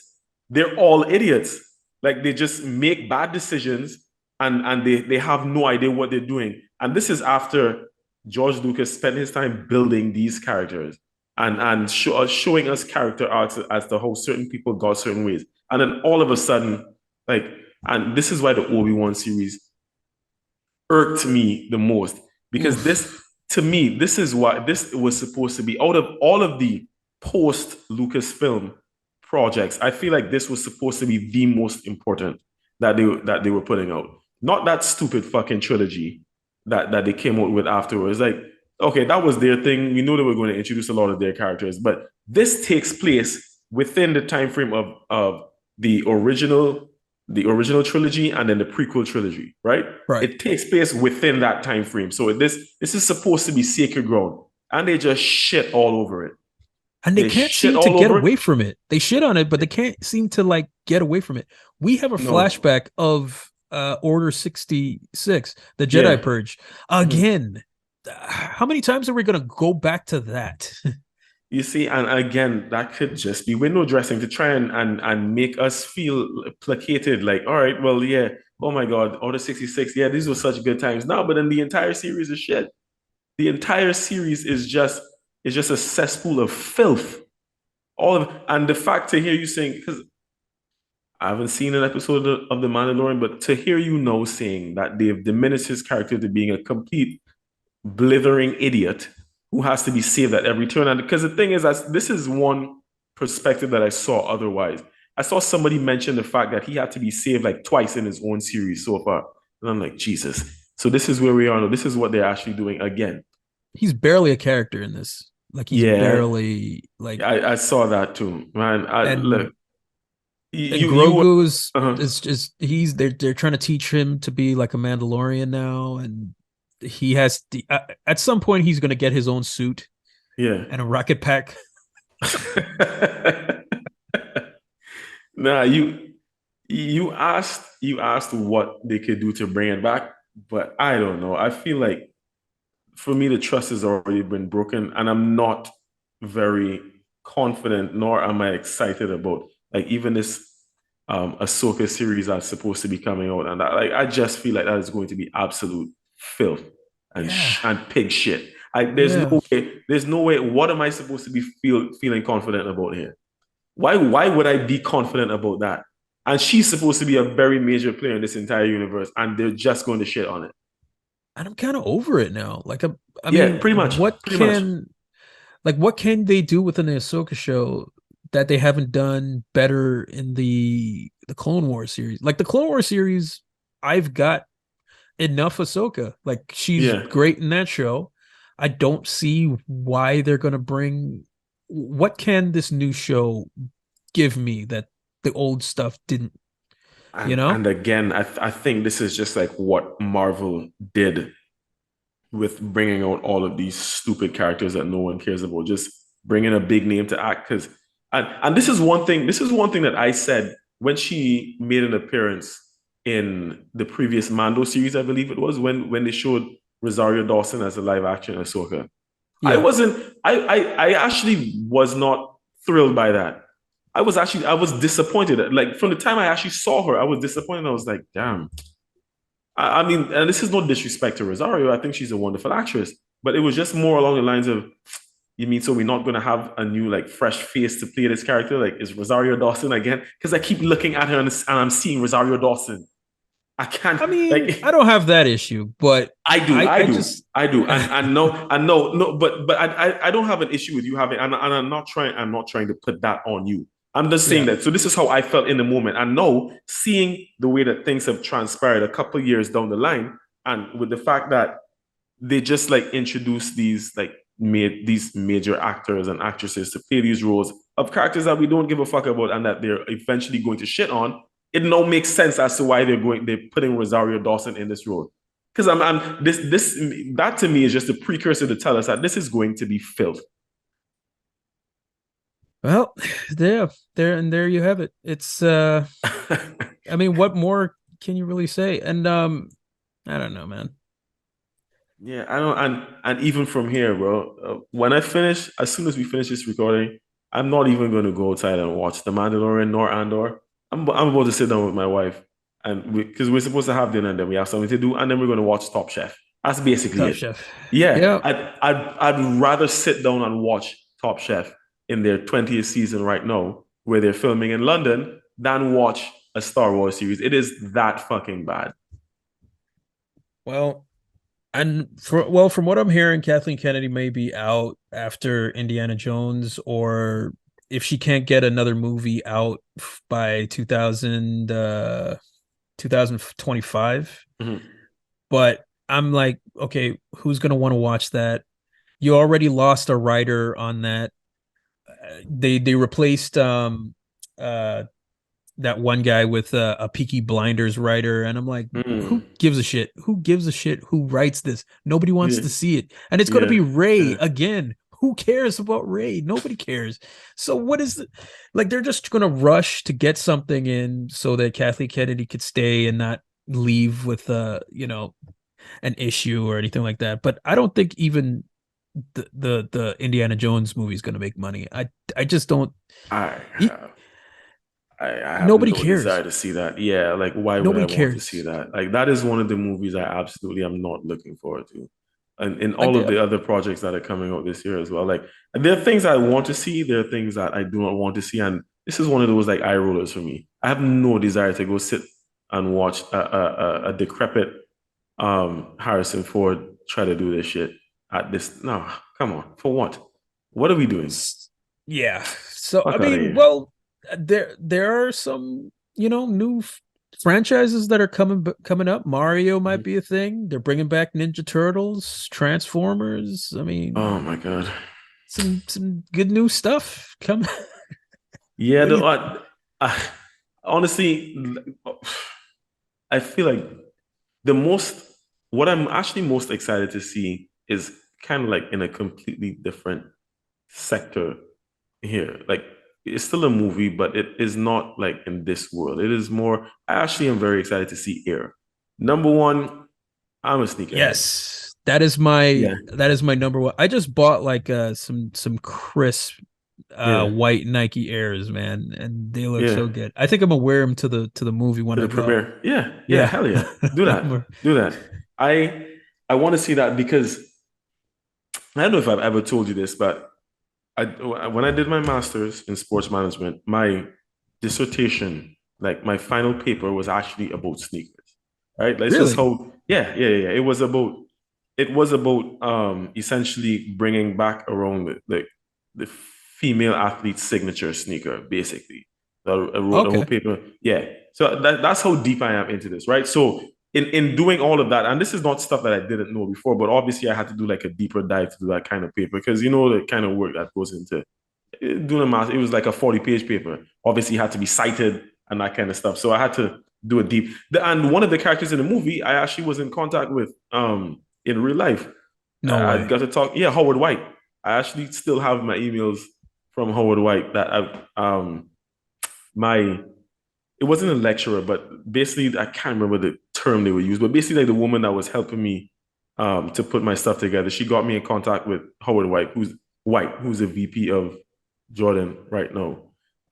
They're all idiots. Like they just make bad decisions, and they have no idea what they're doing. And this is after George Lucas spent his time building these characters and showing us character arcs as to how certain people got certain ways. And then all of a sudden, like, and this is why the Obi-Wan series irked me the most, because this, to me, this is what this was supposed to be. Out of all of the post Lucasfilm projects, I feel like this was supposed to be the most important that they were putting out. Not that stupid fucking trilogy that they came out with afterwards. Like, okay, that was their thing. We knew they were going to introduce a lot of their characters, but this takes place within the time frame of the original trilogy and then the prequel trilogy, right? Right. It takes place within that time frame. So this is supposed to be sacred ground, and they just shit all over it. And they can't seem to get away from it. They shit on it, but they can't seem to like get away from it. We have a flashback of Order 66, the Jedi Purge. Again, how many times are we going to go back to that? You see, and again, that could just be window dressing to try and make us feel placated. Like, all right, well, yeah, oh my God, Order 66, yeah, these were such good times. No, but then the entire series is shit. The entire series is just a cesspool of filth. And the fact to hear you saying, because I haven't seen an episode of The Mandalorian, but to hear you now saying that they've diminished his character to being a complete blithering idiot who has to be saved at every turn. And because the thing is, this is one perspective that I saw otherwise. I saw somebody mention the fact that he had to be saved like twice in his own series so far. And I'm like, Jesus. So this is where we are now. This is what they're actually doing again. He's barely a character in this. Like he's barely like. I saw that too, man. Look. And Grogu's is just they're trying to teach him to be like a Mandalorian now, and he has at some point he's going to get his own suit, and a rocket pack. Nah, you asked what they could do to bring it back, but I don't know. I feel like for me the trust has already been broken, and I'm not very confident, nor am I excited about like even this Ahsoka series that's supposed to be coming out, and that, like I just feel like that is going to be absolute filth and pig shit. There's no way. What am I supposed to be feeling confident about here? Why would I be confident about that? And she's supposed to be a very major player in this entire universe, and they're just going to shit on it. And I'm kind of over it now. Like I mean, pretty much. What can they do within the Ahsoka show that they haven't done better in the Clone Wars series? Like the Clone Wars series, I've got enough Ahsoka. Like she's great in that show. I don't see why they're going to bring. What can this new show give me that the old stuff didn't? And again, I think this is just like what Marvel did with bringing out all of these stupid characters that no one cares about. Just bringing a big name to act, because and this is one thing that I said when she made an appearance in the previous Mando series, I believe it was, when they showed Rosario Dawson as a live action Ahsoka. Yeah. I actually was not thrilled by that. I was disappointed. Like from the time I actually saw her, I was disappointed. I was like, damn. I mean, and this is no disrespect to Rosario. I think she's a wonderful actress, but it was just more along the lines of, You mean so we're not gonna have a new like fresh face to play this character? Like, is Rosario Dawson again? Because I keep looking at her and I'm seeing Rosario Dawson. I can't I mean, I like. don't have that issue, but I do, I I do, just I do, and no, but I don't have an issue with you having, and I'm not trying to put that on you. I'm just saying yeah. that. So this is how I felt in the moment. I know seeing the way that things have transpired a couple years down the line, and with the fact that they just like introduce these like made these major actors and actresses to play these roles of characters that we don't give a fuck about and that they're eventually going to shit on. It now makes sense as to why they're putting Rosario Dawson in this role. Because I'm this that to me is just a precursor to tell us that this is going to be filth. Well, there you have it. It's I mean, what more can you really say? And I don't know, man. Yeah, I don't, and even from here, bro. When I finish, as soon as we finish this recording, I'm not even going to go outside and watch The Mandalorian nor Andor. I'm about to sit down with my wife, and because we're supposed to have dinner, and then we have something to do, and then we're going to watch Top Chef. That's basically Top it. Chef. Yeah, Yeah. I'd rather sit down and watch Top Chef in their 20th season right now, where they're filming in London, than watch a Star Wars series. It is that fucking bad. Well, and from what I'm hearing, Kathleen Kennedy may be out after Indiana Jones, or if she can't get another movie out by 2025. Mhm. But I'm like, okay, who's gonna want to watch that? You already lost a writer on that. They replaced uh that one guy with a Peaky Blinders writer, and I'm like, who Mm. gives a shit? Who gives a shit? Who writes this? Nobody wants Yeah, to see it, and it's going to yeah, be Ray yeah. again. Who cares about Ray? Nobody cares. So what is it? Like they're just going to rush to get something in so that Kathleen Kennedy could stay and not leave with an issue or anything like that. But I don't think even the Indiana Jones movie is going to make money. I just don't. I e- have I have Nobody no desire cares. to see that. Yeah, like why would I Nobody want to see cares. that? Like that is one of the movies I absolutely am not looking forward to. And in Like all of the other projects that are coming out this year as well. Like there are things I want to see, there are things that I do not want to see. And this is one of those like eye rollers for me. I have no desire to go sit and watch a decrepit Harrison Ford try to do this shit at this. No, come on. For what? What are we doing? Yeah. So I Fuck out of mean, here. well, there are some new franchises that are coming up. Mario might be a thing. They're bringing back Ninja Turtles, Transformers. I Oh mean, my God. some good new stuff coming. Yeah, What do you? I, honestly, I feel like the most, what I'm actually most excited to see is kind of like in a completely different sector here. Like it's still a movie, but it is not like in this world. It is more, I actually am very excited to see Air. Number one, I'm a sneakerhead. Yes, that Yeah, is my number one. I just bought like some crisp yeah, white Nike Airs, man, and they look yeah. so good. I think I'm gonna wear them to the movie when To I the go. premiere. Yeah, yeah, Yeah. hell yeah. Do that. Do that. I I want to see that because I don't know if I've ever told you this, but when I did my master's in sports management, my dissertation, like my final paper, was actually about sneakers. Right? That's just Really? how. Yeah, yeah, yeah. It was about essentially bringing back around the female athlete's signature sneaker, basically. I wrote the whole Okay. paper. Yeah. So that's how deep I am into this, right? So in doing all of that, and this is not stuff that I didn't know before, but obviously I had to do like a deeper dive to do that kind of paper because you know the kind of work that goes into doing a math. It was like a 40-page paper. Obviously, it had to be cited and that kind of stuff. So I had to do a deep. And one of the characters in the movie, I actually was in contact with in real life. No I way. got to talk. Yeah, Howard White. I actually still have my emails from Howard White that my it wasn't a lecturer, but basically I can't remember the term they would use, but basically like the woman that was helping me to put my stuff together, she got me in contact with Howard White, who's the VP of Jordan right now.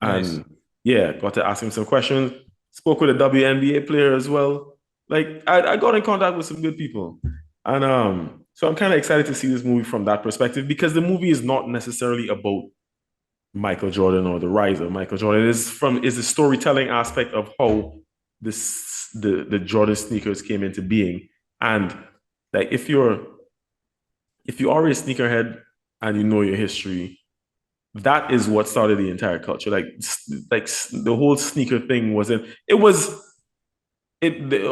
Nice. And yeah, got to ask him some questions. Spoke with a WNBA player as well. Like I got in contact with some good people. And So I'm kind of excited to see this movie from that perspective because the movie is not necessarily about Michael Jordan or the rise of Michael Jordan. It is the storytelling aspect of how the Jordan sneakers came into being. And like if you are a sneakerhead and you know your history, that is what started the entire culture. Like the whole sneaker thing wasn't. It was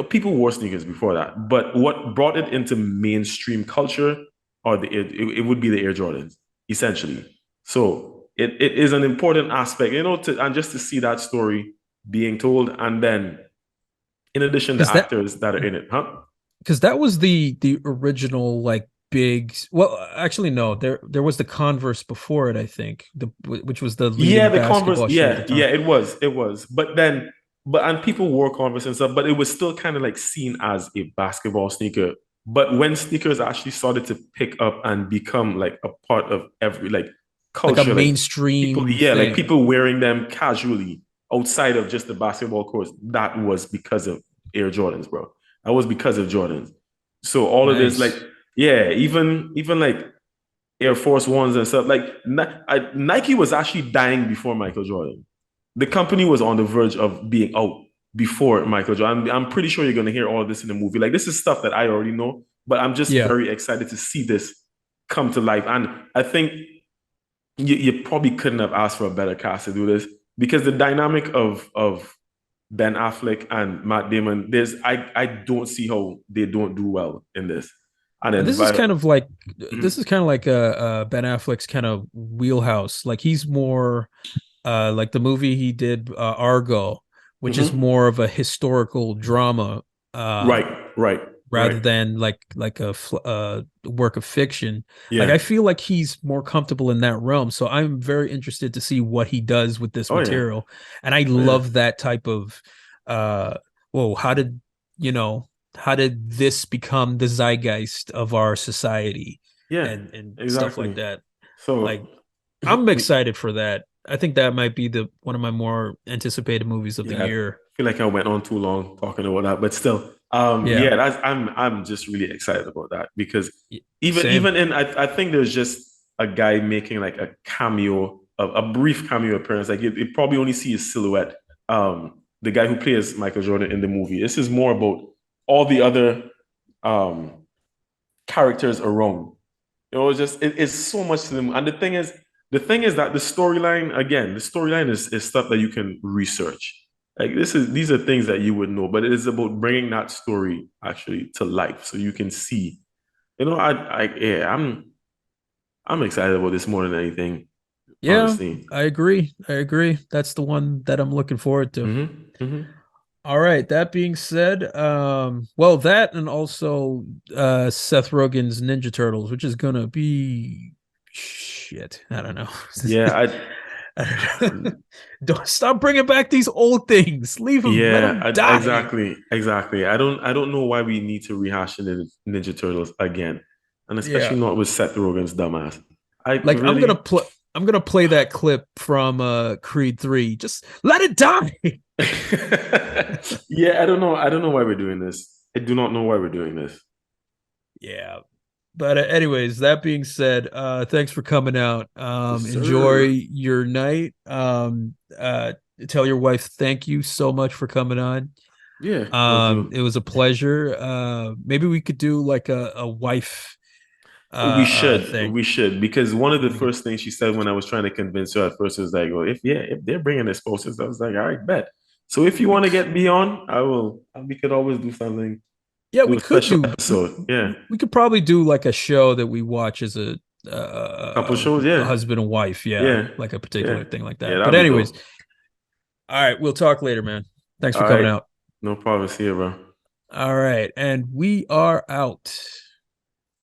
people wore sneakers before that, but what brought it into mainstream culture are it would be the Air Jordans essentially. So it is an important aspect, and just to see that story being told, and then in addition, the Because that actors that are in it, huh? because that was the original like big. Well, actually, no. There was the Converse before it. I think which was the Yeah, leading the Converse. basketball shoe at the Yeah, time. it was. But then, and people wore Converse and stuff, but it was still kind of like seen as a basketball sneaker. But when sneakers actually started to pick up and become like a part of every like Like a culture, like people, mainstream yeah, like thing. people wearing them casually outside of just the basketball courts, that was because of Air Jordans, bro. That was because of Jordans. So all of this, like, Nice. yeah, even like Air Force Ones and stuff. Like Nike was actually dying before Michael Jordan. The company was on the verge of being out before Michael Jordan. I'm pretty sure you're going to hear all of this in the movie. Like this is stuff that I already know, but I'm just Yeah. very excited to see this come to life. And I think you probably couldn't have asked for a better cast to do this because the dynamic of Ben Affleck and Matt Damon, I don't see how they don't do well in this. And then This is kind of like Mhm. Ben Affleck's kind of wheelhouse. Like he's more like the movie he did Argo, which is Mhm. more of a historical drama uh Right, right, rather right. than like a work of fiction. Like Yeah. I feel like he's more comfortable in that realm. So I'm very interested to see what he does with this Oh yeah. material. And I Oh yeah. love that type of whoa, you know, how did this become the zeitgeist of our society Yeah. and stuff like Exactly. that. Like So I'm excited for that. I think that might be the one of my more anticipated movies of the yeah, I year. feel like I went on too long talking about that, but still, Yeah. yeah, I'm just really excited about that because Same. even in I think there's just a guy making like a cameo, a brief cameo appearance. Like you probably only see his silhouette. The guy who plays Michael Jordan in the movie. This is more about all the other um characters around. It's so much to them. And the thing is that the storyline, again, the storyline is stuff that you can research. Like these are things that you would know, but it is about bringing that story actually to life so you can see. Yeah, I'm excited about this more than anything, Yeah, honestly. I agree. I agree. That's the one that I'm looking forward to. Hmm. All right. That being said, well, that and also Seth Rogen's Ninja Turtles, which is gonna be shit. I don't know. Yeah, I don't know. Don't stop bringing back these old things. Leave them. Let them die. exactly. I don't know why we need to rehash the Ninja Turtles again, and especially Yeah. not with Seth Rogen's dumbass. I Like really, I'm gonna play that clip from Creed 3. Just let it die. yeah, I don't know. I don't know why we're doing this. I do not know why we're doing this. Yeah. But anyways, that being said, thanks for coming out. Yes, Enjoy sir. your night. Tell your wife thank you so much for coming on. Yeah, will It do. was a pleasure. Maybe we could do like a wife thing. We should, because one of the We could, first things she said when I was trying to convince her at first was like, "Well, if they're bringing their spouses," I was like, "All right, bet." So if you we want to could, get me on, I will. We could always do something, yeah, do we a could special do. episode. Yeah, We could probably do like a show that we watch as couple shows. a Yeah, husband and wife. Yeah, yeah, like a yeah, particular thing like yeah. that. But That'd be anyways, dope. all right, we'll talk later, man. Thanks All for coming right, out. no problem. See you, bro. All right, and we are out.